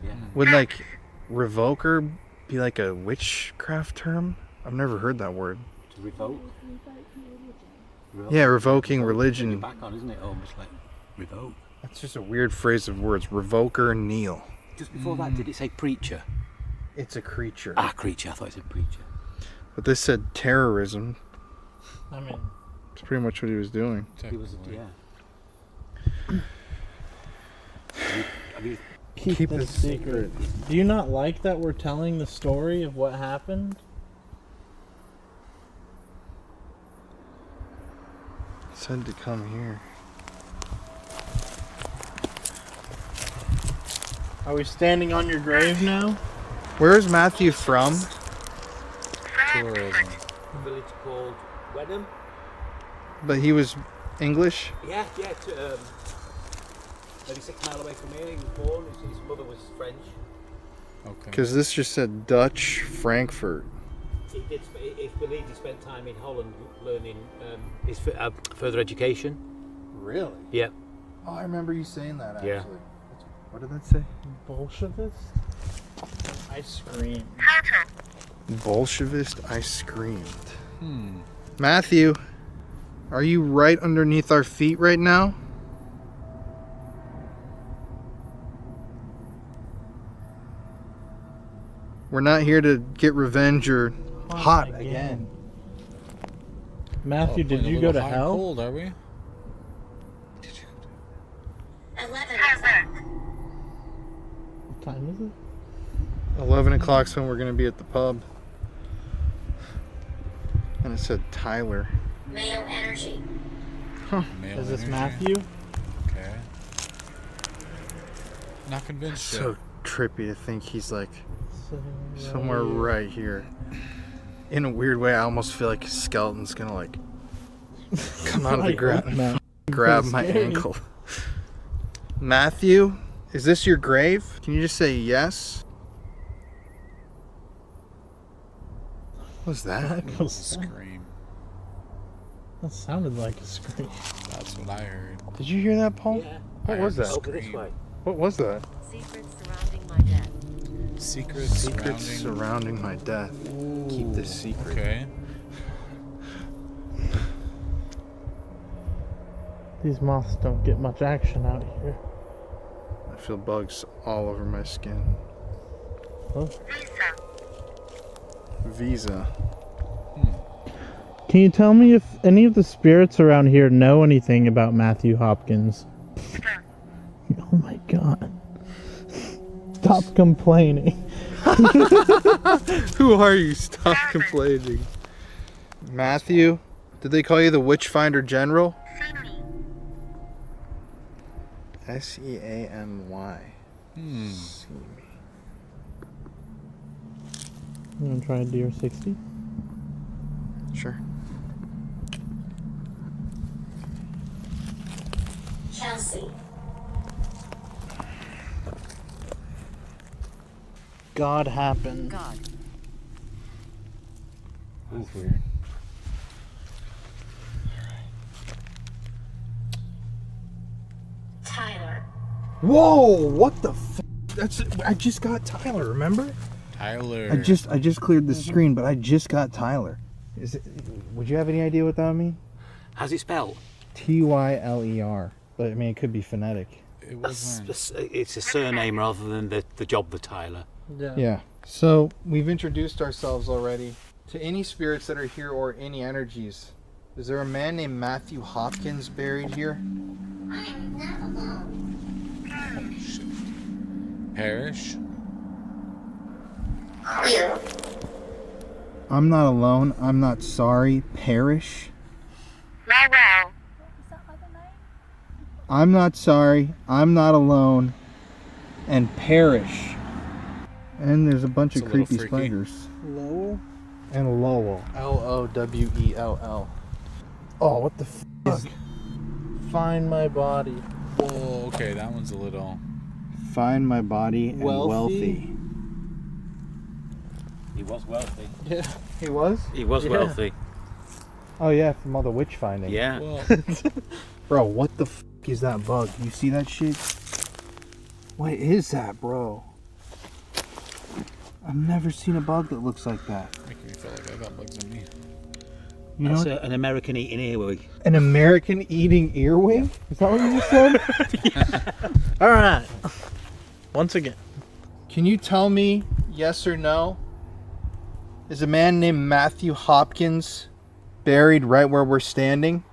Yeah. Would like revoker be like a witchcraft term? I've never heard that word. To revoke? Yeah, revoking Turn religion. your back on, isn't it? Almost like revoke. That's just a weird phrase of words. Revoker, Neil. Just before that, did it say preacher? It's a creature. Ah, creature. I thought it said preacher. But this said terrorism. I mean, That's pretty much what he was doing. He was, yeah. Have you Keep this this secret. Do you not like that we're telling the story of what happened? said to come here. Are we standing on your grave now? Where is Matthew from? Tourism. A village called Wenham. But he was English? Yeah, maybe 6 miles away from here. He was born. His mother was French. Okay. Because this just said Dutch Frankfurt. It's believed he spent time in Holland learning his further education. Really? Yeah. Oh, I remember you saying that actually. Yeah. What did that say? Bolshevist? I screamed. Bolshevist, I screamed. Matthew, are you right underneath our feet right now? We're not here to get revenge or hot again. Matthew, did you go to hell? Cold, are we? 11 What time is it? 11 o'clock's when we're going to be at the pub. And it said Tyler. Male energy. Huh. Male Is this energy. Matthew? Okay. Not convinced So yet. trippy to think he's like somewhere right here. In a weird way, I almost feel like his skeleton's gonna like come out of the ground and grab my ankle. Matthew, is this your grave? Can you just say yes? What was that? Scream. That sounded like a scream. That's what I heard. Did you hear that, Paul? Yeah. What was that? Over this way. What was that? Secrets surrounding my death. Secrets surrounding my death. Keep this secret. Okay. These moths don't get much action out here. I feel bugs all over my skin. Huh? Visa. Can you tell me if any of the spirits around here know anything about Matthew Hopkins? Oh my god. Stop complaining. Who are you? Stop complaining. Matthew, did they call you the Witchfinder General? S-E-A-M-Y. See me. You wanna try a DR60? Sure. Chelsea. God happened. God. That's weird. Tyler. Whoa! What the f? That's. I just got Tyler. Remember? Tyler. I just cleared the screen, but I just got Tyler. Is it? Would you have any idea what that would mean? How's it spelled? Tyler. But I mean, it could be phonetic. It wasn't. It's a surname rather than the job, the Tyler. Yeah. So we've introduced ourselves already. To any spirits that are here or any energies, is there a man named Matthew Hopkins buried here? I am not alone. Parish. You. I'm not alone. I'm not sorry. Perish. Wow. I'm not sorry. I'm not alone. And perish. And there's a bunch It's of a little creepy freaky. spiders. Lowell? And Lowell. Lowell. Oh, what the f is... Find my body. Whoa, okay, that one's a little. Find my body and wealthy. He was wealthy. Yeah. He was? He was Yeah. wealthy. Oh yeah, from all the witch finding. Yeah. Well, Bro, what the f is that bug? You see that shit? What is that, bro? I've never seen a bug that looks like that. making me feel like I got bugs in me. You know That's an American eating earwig. An American eating earwig? Is that what you just said? All right. Once again. Can you tell me, yes or no? Is a man named Matthew Hopkins buried right where we're standing?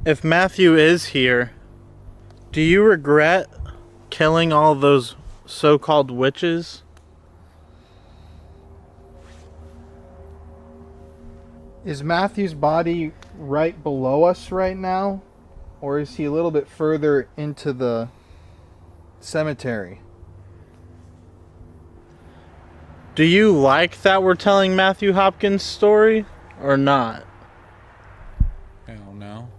If Matthew is here, do you regret killing all those so-called witches? Is Matthew's body right below us right now? Or is he a little bit further into the cemetery? Do you like that we're telling Matthew Hopkins' story or not? Hell no.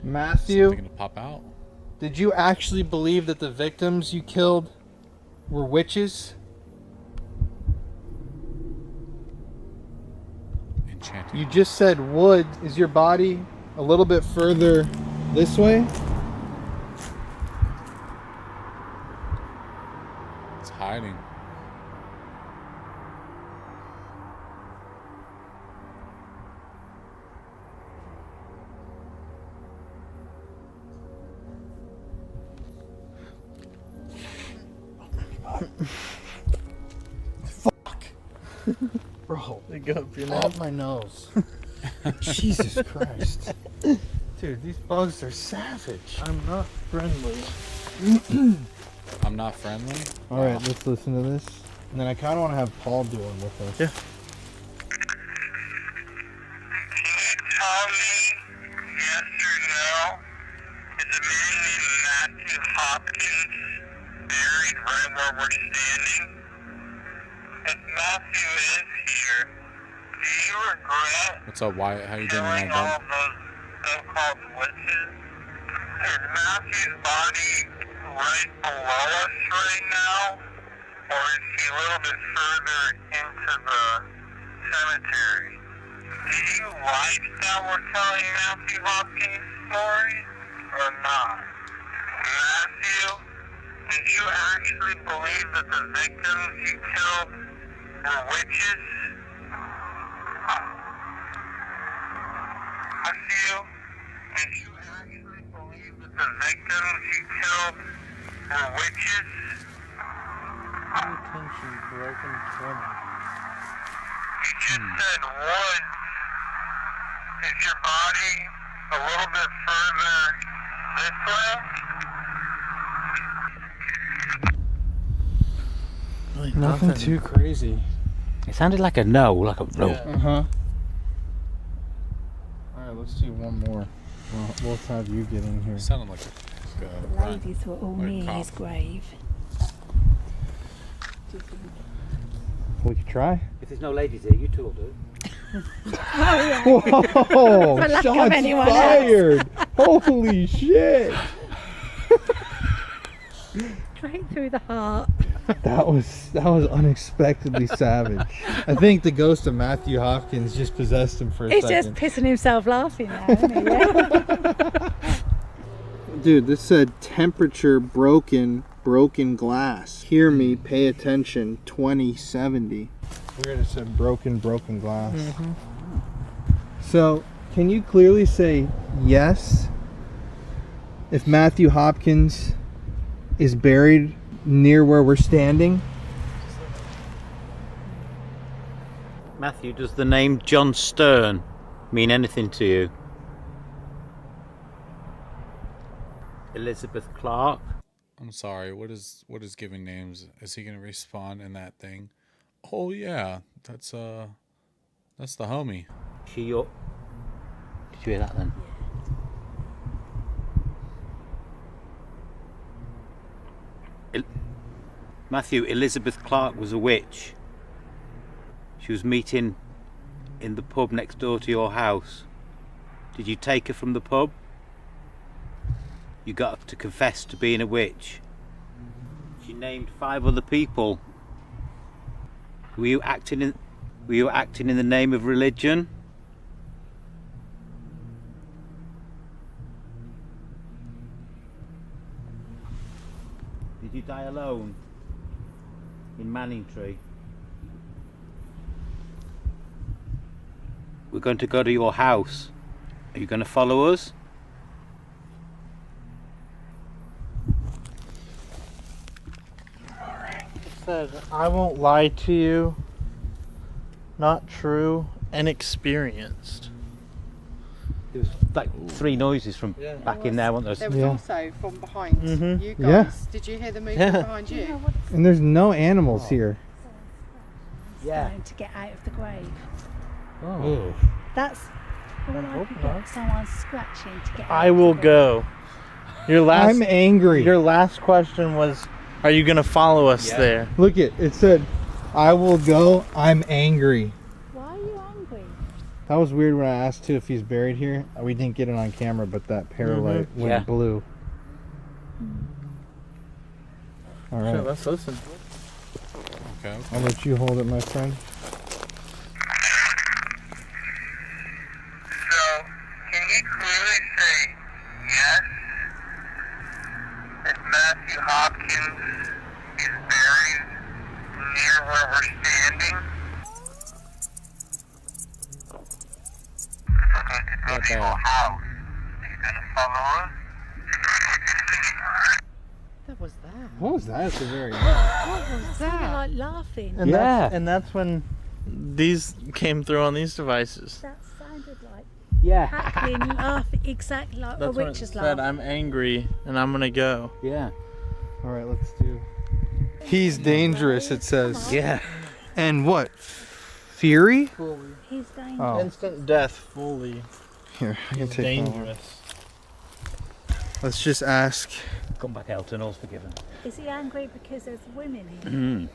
Matthew, Something to pop out. did you actually believe that the victims you killed were witches? Enchanted. You just said wood. Is your body a little bit further this way? It's hiding. Fuck. Bro. Pick up your Off my nose. Jesus Christ. Dude, these bugs are savage. I'm not friendly. I'm not friendly? Alright, let's listen to this. And then I kind of want to have Paul do it with us. Yeah. Tell me, yes or no, is a man named Matthew Hopkins buried right where we're standing? If Matthew is here, do you regret What's up, Wyatt? How you doing killing tonight, all bud? of those so-called witches? Is Matthew's body right below us right now? Or is he a little bit further into the cemetery? Do you like that we're telling Matthew Hopkins' story or not? Matthew, did you actually believe that the victims you killed were witches? Matthew, did you actually believe that the victims you killed were witches? Attention, broken 20. You just said wood. Is your body a little bit further this way? Really Nothing too crazy. It sounded like a no, like a no. Yeah. Uh-huh. Alright, let's do one more. We'll have you get in here. It sounded like The ladies were all near his grave. We could try. If there's no ladies here, you two will do. Whoa! For lack of Shots anyone fired! Holy shit! Straight through the heart. That was unexpectedly savage. I think the ghost of Matthew Hopkins just possessed him for a He's second. just pissing himself laughing now, isn't he? Yeah. Dude, this said temperature broken glass. Hear me, pay attention, 2070. Weird, it said broken glass. Mm-hmm. So, can you clearly say yes if Matthew Hopkins is buried near where we're standing? Matthew, does the name John Stern mean anything to you? Elizabeth Clark? I'm sorry. What is giving names? Is he gonna respond in that thing? Oh yeah, that's the homie. She your... Did you hear that then? Matthew, Elizabeth Clark was a witch. She was meeting in the pub next door to your house. Did you take her from the pub? You got her to confess to being a witch. She named 5 other people. Were you acting in the name of religion? Did you die alone in Manningtree? We're going to go to your house. Are you going to follow us? Said, I won't lie to you. Not true. and experienced. There was like 3 noises from back in there, wasn't there? There was also from behind you guys. Yeah. Did you hear the movement behind you? And there's no animals here. Going to get out of the grave. Oh. That's all I could get. Someone scratching to get out. I will go. Your last. I'm angry. Your last question was, "Are you gonna follow us there?" Look it said, I will go, I'm angry. Why are you angry? That was weird when I asked too if he's buried here. We didn't get it on camera, but that paralight went blue. All right. Sure, let's listen. Okay. I'll let you hold it, my friend. So, can you clearly say yes? If Matthew Hopkins is buried near where we're standing? Not bad. House. Are you gonna follow us? What was that? What was that at the very end? What was that? Like laughing. And that's when these came through on these devices. That sounded like cackling, laughing, exactly like That's a when it witch's said, laugh. "I'm angry and I'm gonna go." Yeah. All right, let's do. He's dangerous, it says. Yeah. And what? Fury? He's dangerous. Oh. Instant death, fully. Here, I can He's take that one. dangerous. Let's just ask. Come back, Elton. All's forgiven. Is he angry because there's women here? Mm.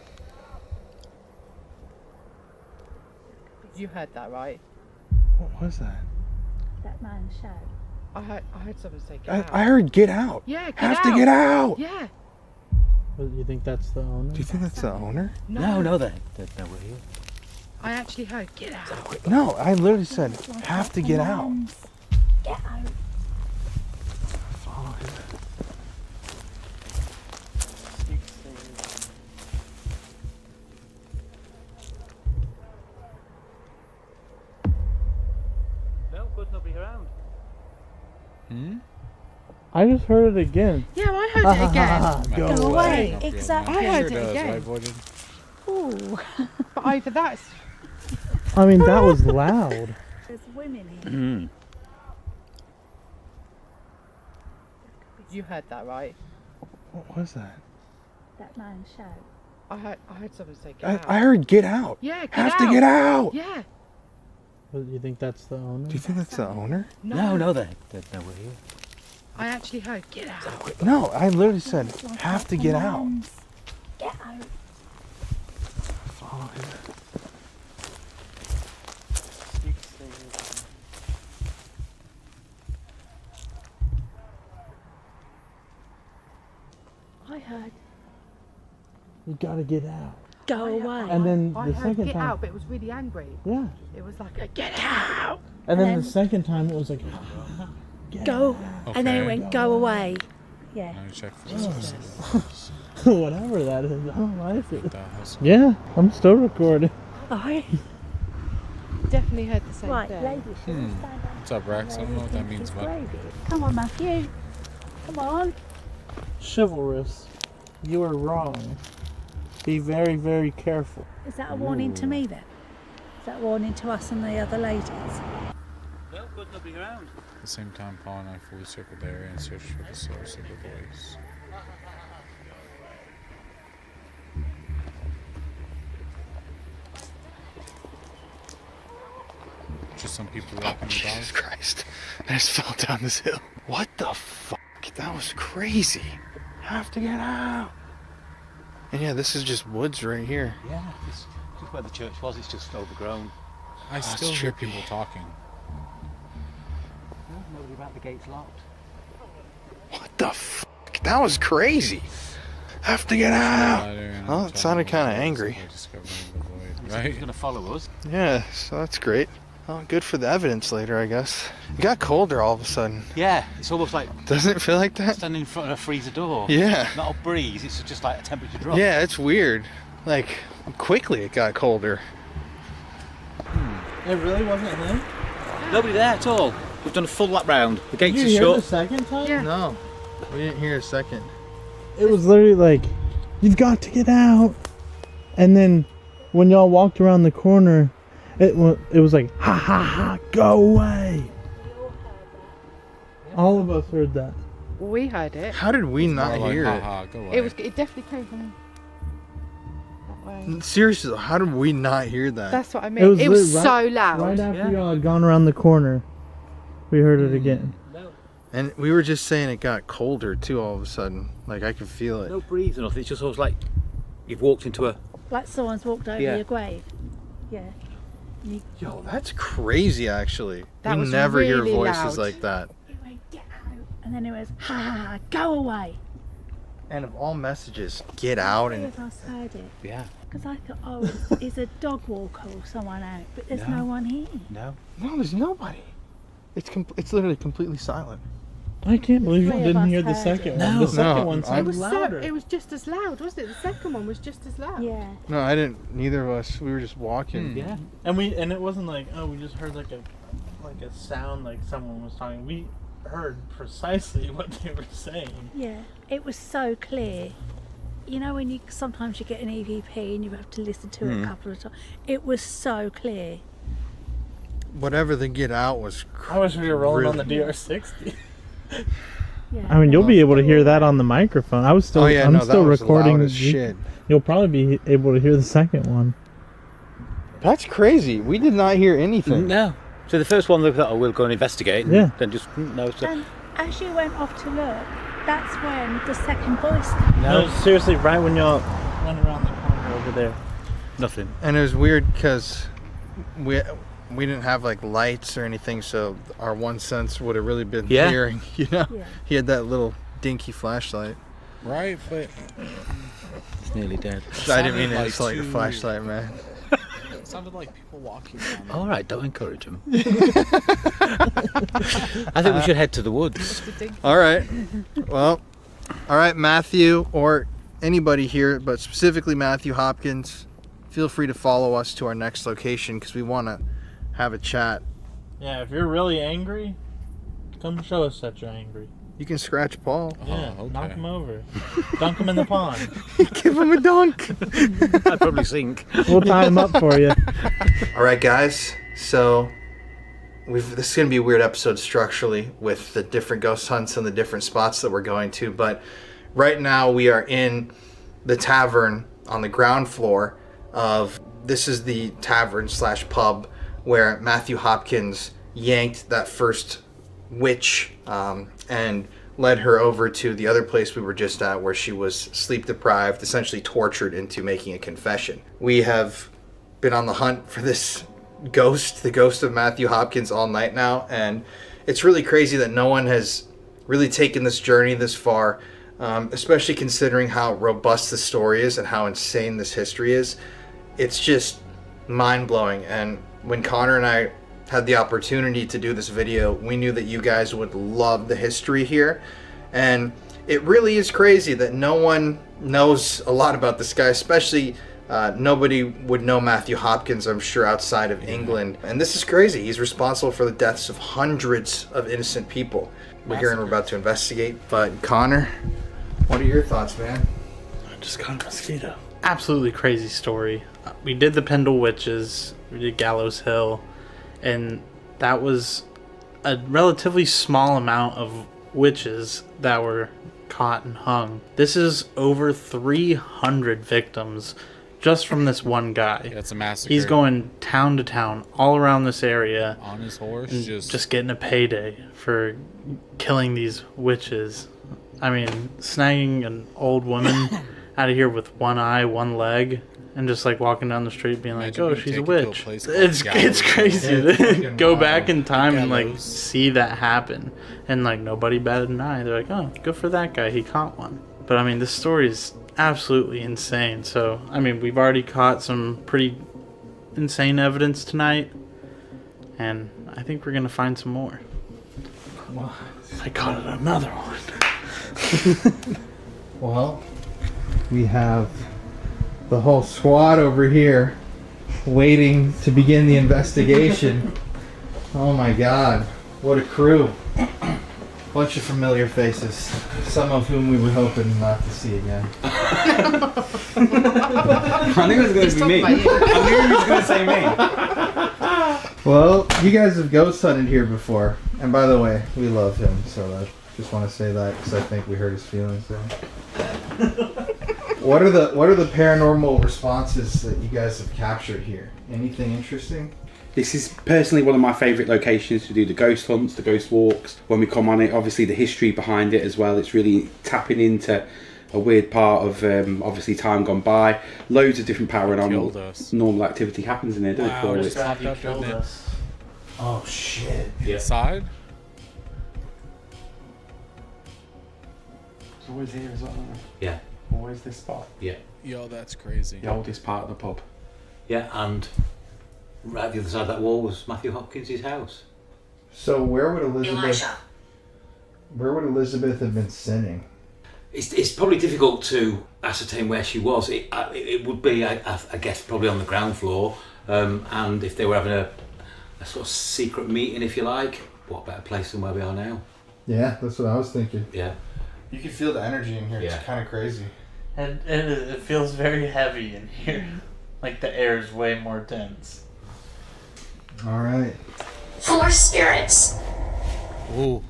You heard that, right? What was that? That man shout. I heard someone say get out. I heard get out. Yeah, get Have out. to get out. Yeah. You think that's the owner? Do you think that's the owner? No, they're nowhere here. I actually heard get out. No, I literally said have to get out. Get out. Follow him. No, good, nobody around. I just heard it again. Yeah, I heard it again. Go away. Exactly. I heard Sure it does, again. right, Boyden? Ooh. But either that's I mean, that was loud. There's women here. Mm. you heard that, right? What was that? That man shout. I heard someone say get out. I heard get out. Yeah, get Have out. to get out. Yeah. You think that's the owner? Do you think that's the owner? No, they're nowhere here. I actually heard get out. No, I literally said have to get out. Get out. Follow him. I heard You gotta get out. go away. And then I the heard second get time. out, but it was really angry. Yeah. It was like a get out. And then then- the second time it was like, Go. And then it Okay. went go away. Yeah. Let me check for this. whatever that is. I don't like it. The hell's- Yeah, I'm still recording. Oh, Definitely heard the same right, thing. ladies, should we stand up? What's up, Rex? I don't know what that means, It's but gravy. Come on, Matthew. Come on. Chivalrous, you are wrong. Be very, very careful. Is that a warning to me then? Is that a warning to us and the other ladies? No, good, nobody around. at the same time, Paul and I fully circled the area and searched for the source of the voice. Just some people walking the dog. Jesus Christ. I just fell down this hill. What the fuck? That was crazy. Have to get out. And yeah, this is just woods right here. Yeah, it's just where the church was, it's just overgrown. I still hear people talking. No, nobody about, the gate's locked. What the fuck? That was crazy. Have to get out. Oh, it sounded kind of angry. Right? He's gonna follow us. Yeah, so that's great. Oh, good for the evidence later, I guess. It got colder all of a sudden. Yeah, it's almost like Doesn't it feel like that? standing in front of a freezer door. Yeah. Not a breeze, it's just like a temperature drop. Yeah, it's weird. Like, quickly it got colder. It really wasn't him? Nobody there at all. We've done a full lap round. The gates Did are you hear the shut. second time? Yeah. No, we didn't hear a second. It was literally like, you've got to get out. And then when y'all walked around the corner It was like, ha ha ha, go away. All of us heard that. We heard it. How did we not hear it? It definitely came from that way. Seriously, though, how did we not hear that? That's what I mean. It was so loud. Right after y'all had gone around the corner, we heard it again. And we were just saying it got colder too all of a sudden. Like I could feel it. No breeze or nothing. It's just always like you've walked into a. Like someone's walked over your grave. Yeah. Yo, that's crazy actually. That we was never hear really voices loud. like that. It went, get out. And then it was, ha ha ha, go away. And of all messages, get out Three and of us heard it. Yeah. Because I thought, oh, is a dog walker or someone out? But there's no one here. No. no, there's nobody. It's literally completely silent. I can't believe you Three of didn't us hear the heard second it. one. No. The second No, one I- sounded It was louder. it was just as loud, wasn't it? The second one was just as loud. Yeah. No, I didn't. Neither of us. We were just walking. Yeah. And it wasn't like, oh, we just heard like a sound like someone was talking. We heard precisely what they were saying. Yeah. It was so clear. You know when sometimes you get an EVP and you have to listen to it a couple of times. It was so clear. Whatever the get out was. I wish we were rolling on the really- DR60. Yeah. I mean, you'll be able to hear that on the microphone. I'm still that still was recording. loud as shit. You'll probably be able to hear the second one. That's crazy. We did not hear anything. No. So the first one they thought, oh, we'll go and investigate. And Yeah. Then just no. So, And as you went off to look, that's when the second voice came. No, seriously, right when y'all went around the corner over there. nothing. And it was weird because we didn't have like lights or anything, so our one sense would have really been hearing. You know, he had that little dinky flashlight. Right, but It's nearly dead. I didn't mean it's like a flashlight, man. It sounded like people walking around. All right, don't encourage him. I think we should head to the woods. All right. Well, all right, Matthew, or anybody here, but specifically Matthew Hopkins, feel free to follow us to our next location because we want to have a chat. Yeah, if you're really angry, come show us that you're angry. You can scratch Paul. Yeah, knock him over. Dunk him in the pond. Give him a dunk. I'd probably sink. We'll tie him up for you. All right, guys. So this is going to be a weird episode structurally with the different ghost hunts and the different spots that we're going to. But right now we are in the tavern on the ground floor of, this is the tavern / pub where Matthew Hopkins yanked that first witch and led her over to the other place we were just at where she was sleep deprived, essentially tortured into making a confession. We have been on the hunt for this ghost, the ghost of Matthew Hopkins, all night now, and it's really crazy that no one has really taken this journey this far, especially considering how robust the story is and how insane this history is. It's just mind-blowing. And when Connor and I had the opportunity to do this video, we knew that you guys would love the history here, and it really is crazy that no one knows a lot about this guy, especially nobody would know Matthew Hopkins, I'm sure, outside of England. And this is crazy. He's responsible for the deaths of hundreds of innocent people. We're here and we're about to investigate. But Connor, what are your thoughts, man? I just got a mosquito. Absolutely crazy story. We did the Pendle Witches, we did Gallows Hill, and that was a relatively small amount of witches that were caught and hung. This is over 300 victims just from this one guy. Yeah, it's a massacre. He's going town to town all around this area on his horse, and just getting a payday for killing these witches. I mean, snagging an old woman out of here with one eye, one leg, and just like walking down the street being like, "Oh, she's a witch." It's crazy to go back in time and like see that happen, and like nobody batted an eye. They're like, "Oh, good for that guy, he caught one." But I mean, this story is absolutely insane. So I mean, we've already caught some pretty insane evidence tonight, and I think we're gonna find some more. Well, I caught another one. Well, we have the whole squad over here waiting to begin the investigation. Oh my god, what a crew. Bunch of familiar faces, some of whom we were hoping not to see again. I knew it was going to be me. I knew he was going to say me. Well, you guys have ghost hunted here before, and by the way, we love him, so I just want to say that because I think we hurt his feelings there. What are the paranormal responses that you guys have captured here? Anything interesting? This is personally one of my favourite locations to do the ghost hunts, the ghost walks. When we come on it, obviously the history behind it as well. It's really tapping into a weird part of obviously time gone by. Loads of different paranormal normal activity happens in there. Don't Wow, it? just popped up, didn't it? Oh shit! Inside? It's always here as well. Yeah. Always this spot. Yeah. Yo, that's crazy. The oldest part of the pub. Yeah, and right the other side of that wall was Matthew Hopkins' house. So where would Elizabeth have been sinning? It's probably difficult to ascertain where she was. It would be, I guess, probably on the ground floor. And if they were having a sort of secret meeting, if you like, what better place than where we are now? Yeah, that's what I was thinking. Yeah. You can feel the energy in here. Yeah. It's kind of crazy. And it feels very heavy in here. Like the air is way more dense. All right. 4 spirits. Ooh.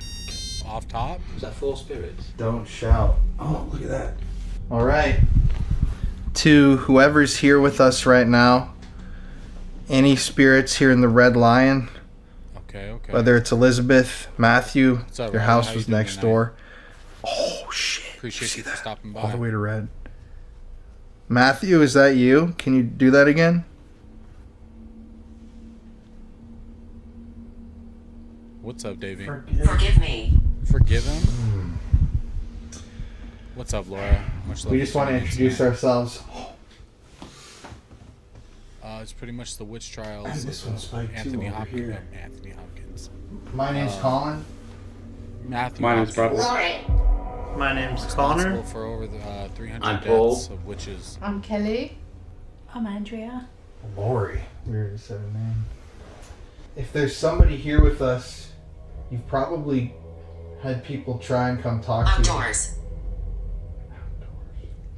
Off top? Is that 4 spirits? Don't shout. Oh, look at that. All right. To whoever's here with us right now, any spirits here in the Red Lion, Okay. whether it's Elizabeth, Matthew, What's up, your Red? house How was you doing next tonight? door. Oh, shit. Appreciate you for stopping by. All the way to Red. Matthew, is that you? Can you do that again? What's up, Davey? Forgive me. Forgive him? What's up, Laura? Much love. We for just want to tuning in introduce tonight. ourselves. It's pretty much the witch trials this of one's spiked too Anthony over Hopkins. here. Anthony Hopkins. My name's Colin. Matthew. My name's Hopkins. Lauren. My name's Responsible Connor. for over the 300 I'm Paul. deaths of witches. I'm Kelly. I'm Andrea. Lori. Weird to say a name. If there's somebody here with us, you've probably had people try and come talk to you. Outdoors.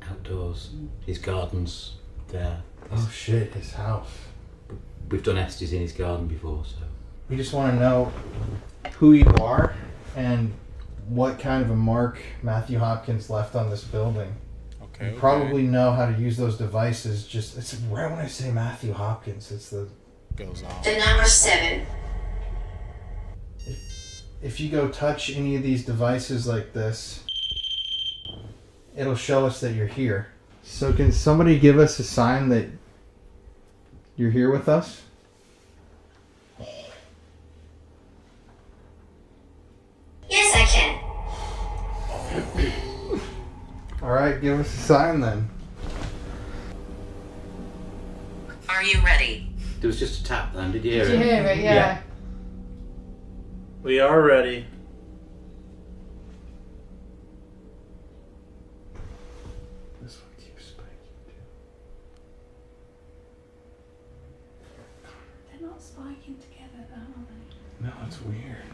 Outdoors. His garden's there. Oh shit, his house. We've done Estes in his garden before, so. We just want to know who you are and what kind of a mark Matthew Hopkins left on this building. Okay. You probably know how to use those devices. Just it's right when I say Matthew Hopkins, it's the goes off. The number 7. if you go touch any of these devices like this, it'll show us that you're here. So can somebody give us a sign that you're here with us? Yes, I can. All right, give us a sign then. Are you ready? There was just a tap then, did you hear Did it? you hear it? Yeah. We are ready. This one keeps spiking too. They're not spiking together, though, are they? No, it's weird.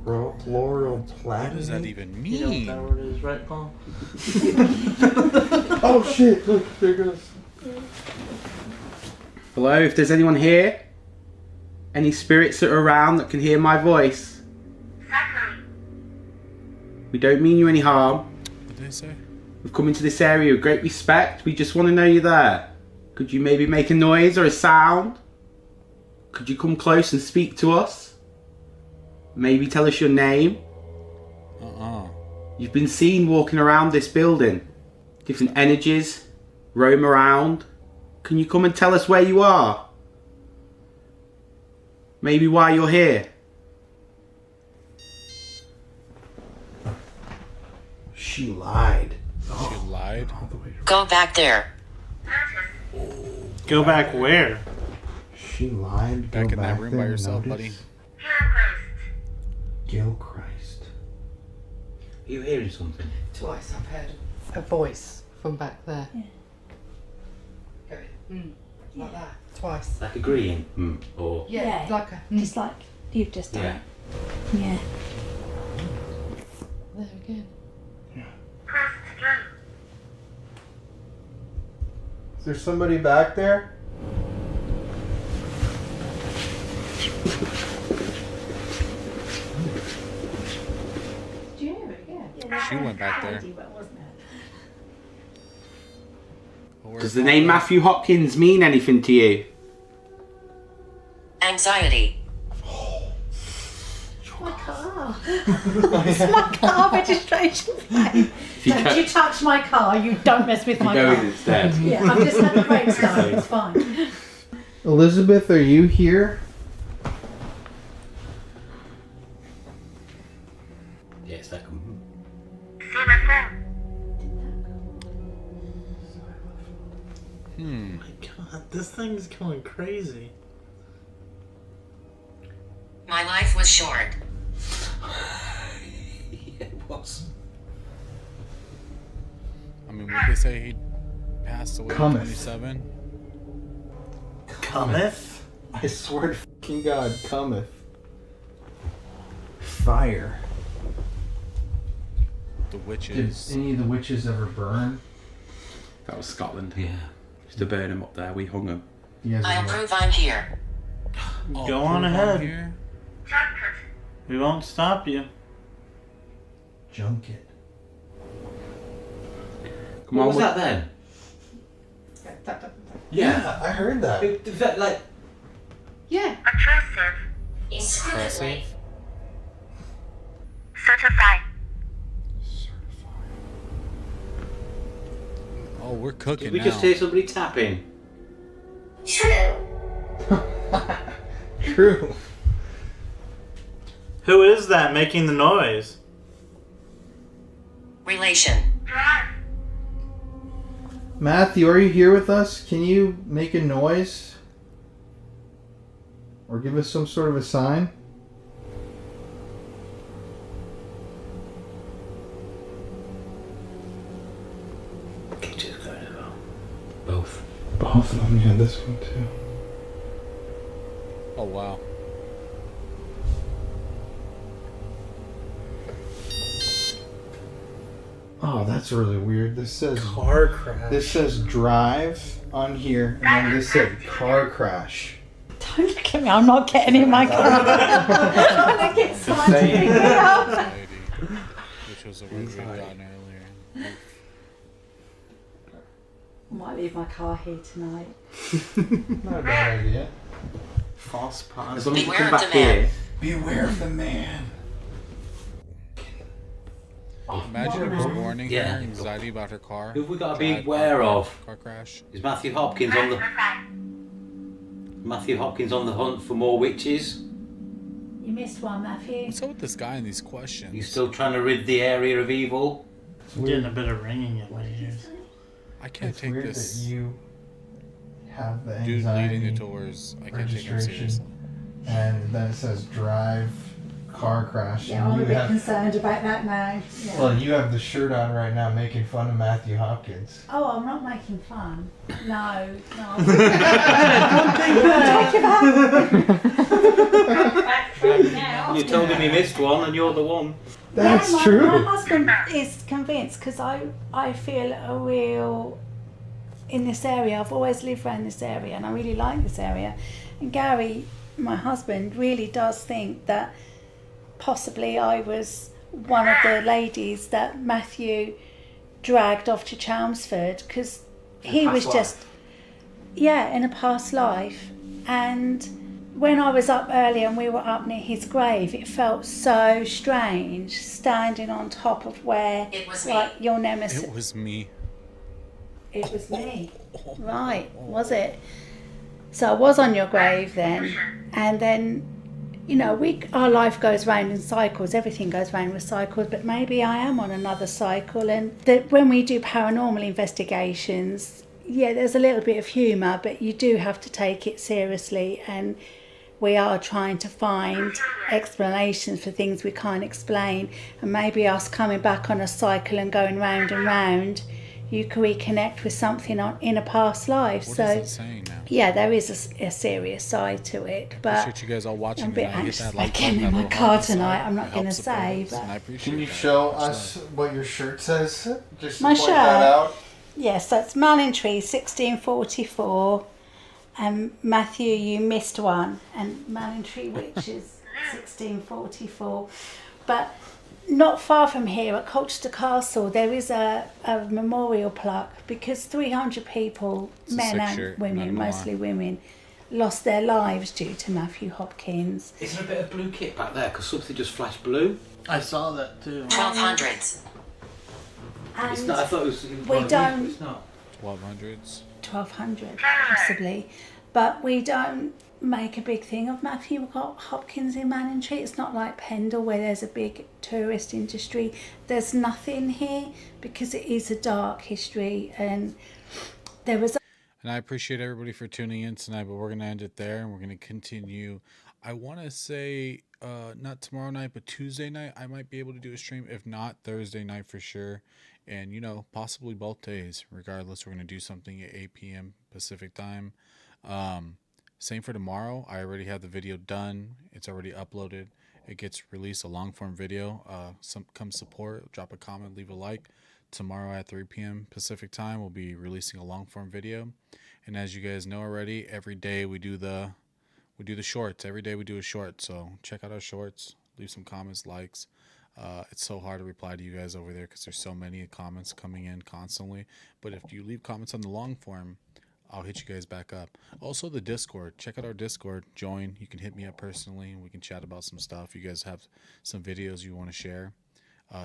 Chloral platinum. What does that even You know mean? what that word is, right, Paul? Oh shit! Look, there goes. Hello, if there's anyone here, any spirits that are around that can hear my voice, we don't mean you any harm. What did they say? We've come into this area with great respect. We just want to know you're there. Could you maybe make a noise or a sound? Could you come close and speak to us? Maybe tell us your name. You've been seen walking around this building. Different energies roam around. Can you come and tell us where you are? Maybe why you're here. She lied. She lied? Go back there. Go back where? She lied. Back Go in that back room there by and yourself, notice. buddy. Gilchrist. Are you hearing something? Twice I've heard a voice from back there. Yeah. Okay. Like that. Twice. Like agreeing? Or. Yeah, like a. Just like you've just done Yeah. it. Yeah. There again. Is there somebody back there? Do you hear it? Yeah. She went back there. Does the name Matthew Hopkins mean anything to you? Anxiety. My car. It's my car registration plate. Don't you touch my car, you don't mess with my car. Instead. Yeah, I've just had a break start, it's fine. Elizabeth, are you here? Yes, that can. My God, this thing's going crazy. My life was short. It was. I mean, would they say he passed away at Cometh. 27? Cometh? I swear to fucking God, cometh. Fire. The Did witches. any of the witches ever burn? That was Scotland. Yeah. Used to burn them up there. We hung them. You guys I ever- approve I'm here. Go on ahead. We won't stop you. Junket. Come What on. was that then? Yeah. I heard that. Like. Yeah. Intrusive. Exclusively. Certified. Oh, we're cooking Did we now. just hear somebody tapping? True. True. Who is that making the noise? Relation. Matthew, are you here with us? Can you make a noise? Or give us some sort of a sign? Kitchen's going as well. Both. Both of them, yeah, this one too. Oh, wow. Oh, that's really weird. This says Car crash. This says drive on here, and then this said car crash. Don't look at me, I'm not getting in my car. I'm going to get someone to pick me up. Lady, which was a word we gotten earlier. I might leave my car here tonight. Not a bad idea. False As positive. long as you Beware come of back the man. here. Beware of the man. Imagine it was warning Yeah. her, anxiety about her car. Who have we got to be Drive, aware of? Car crash. Is Matthew Hopkins on the hunt for more witches? You missed one, Matthew. What's up with this guy and these questions? You still trying to rid the area of evil? I'm getting a bit of ringing in my ears. I can't It's take weird this that you have the dude anxiety leading the doors. I can't take him registration, seriously. and then it says drive car crash. Yeah, and I'm a you bit have, concerned about that now. Yeah. well, you have the shirt on right now making fun of Matthew Hopkins. Oh, I'm not making fun. No. You told him he missed one and you're the one. That's my, true. My husband is convinced because I feel a real in this area. I've always lived around this area and I really like this area. And Gary, my husband, really does think that possibly I was one of the ladies that Matthew dragged off to Chelmsford because he was just, in a past life. And when I was up earlier and we were up near his grave, it felt so strange standing on top of where, It was like, your nemesis. It was me. It was me. Right, was it? So I was on your grave then, and then, you know, our life goes round in cycles, everything goes round with cycles, but maybe I am on another cycle, and that when we do paranormal investigations, there's a little bit of humour, but you do have to take it seriously, and we are trying to find explanations for things we can't explain, and maybe us coming back on a cycle and going round and round, you can reconnect with something in a past life. What so is it saying now? yeah, there is a serious side to it, but Appreciate you guys all watching. I'm a bit and hit anxious that about like getting button, in that my little car heart beside tonight. it. I'm not It going to helps support say, us, and I but appreciate Can you that. show Much us love. what your shirt says? Just to My point shirt? that out. Yes, that's Malin-Tree, 1644. And Matthew, you missed one. And Malin-Tree Witch is 1644. But not far from here at Colchester Castle, there is a memorial plaque because 300 people, men and women, mostly women, lost their lives due to Matthew Hopkins. Is there a bit of blue kit back there? Because something just flashed blue. I saw that too. 1200s. And It's not, I thought it was. we don't. It's not. 1200s. 1200 possibly, but we don't make a big thing of Matthew Hopkins in Malin-Tree. It's not like Pendle where there's a big tourist industry. There's nothing here because it is a dark history, and there was. And I appreciate everybody for tuning in tonight, but we're going to end it there and we're going to continue. I want to say not tomorrow night, but Tuesday night, I might be able to do a stream. If not, Thursday night for sure. And, you know, possibly both days. Regardless, we're going to do something at 8 p.m. Pacific time. Same for tomorrow. I already have the video done. It's already uploaded. It gets released, a long-form video. Come support, drop a comment, leave a like. Tomorrow at 3 p.m. Pacific time, we'll be releasing a long-form video. And as you guys know already, every day we do the shorts. Every day we do a short. So check out our shorts. Leave some comments, likes. It's so hard to reply to you guys over there because there's so many comments coming in constantly. But if you leave comments on the long form, I'll hit you guys back up. Also, the Discord. Check out our Discord. Join. You can hit me up personally, and we can chat about some stuff. You guys have some videos you want to share.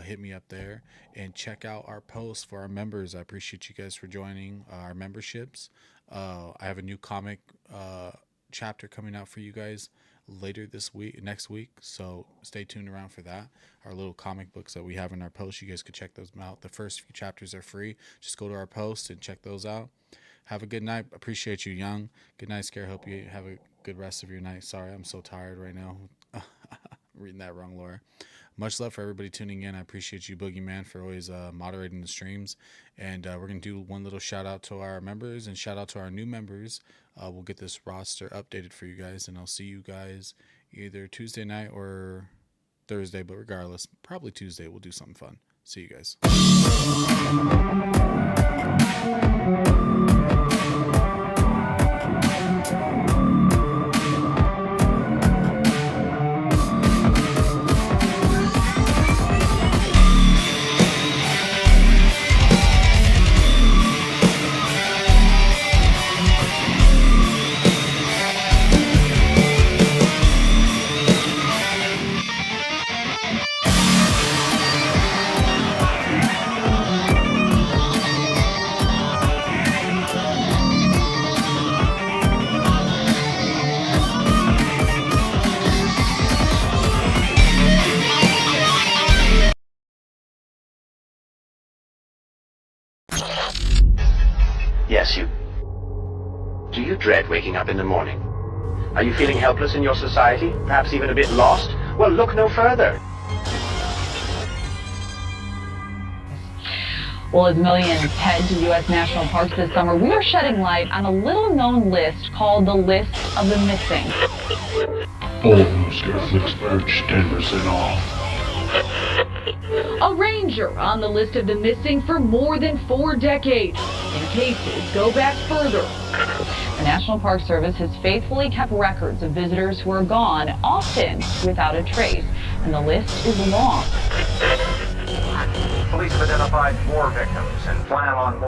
Hit me up there. And check out our posts for our members. I appreciate you guys for joining our memberships. I have a new comic chapter coming out for you guys later next week, so stay tuned around for that. Our little comic books that we have in our post, you guys could check those out. The first few chapters are free. Just go to our post and check those out. Have a good night. Appreciate you, Young. Good night, Scare. Hope you have a good rest of your night. Sorry, I'm so tired right now. Reading that wrong, Laura. Much love for everybody tuning in. I appreciate you, Boogeyman, for always moderating the streams. And we're going to do one little shout out to our members and shout out to our new members. We'll get this roster updated for you guys, and I'll see you guys either Tuesday night or Thursday, but regardless, probably Tuesday. We'll do something fun. See you guys. Yes, you. Do you dread waking up in the morning? Are you feeling helpless in your society? Perhaps even a bit lost? Well, look no further. Well, as millions head to U.S. national parks this summer, we are shedding light on a little-known list called the List of the Missing. All new Scareflix merch 10% off. A ranger on the list of the missing for more than 4 decades, and cases go back further. The National Park Service has faithfully kept records of visitors who are gone, often without a trace, and the list is long. Police have identified 4 victims and plan on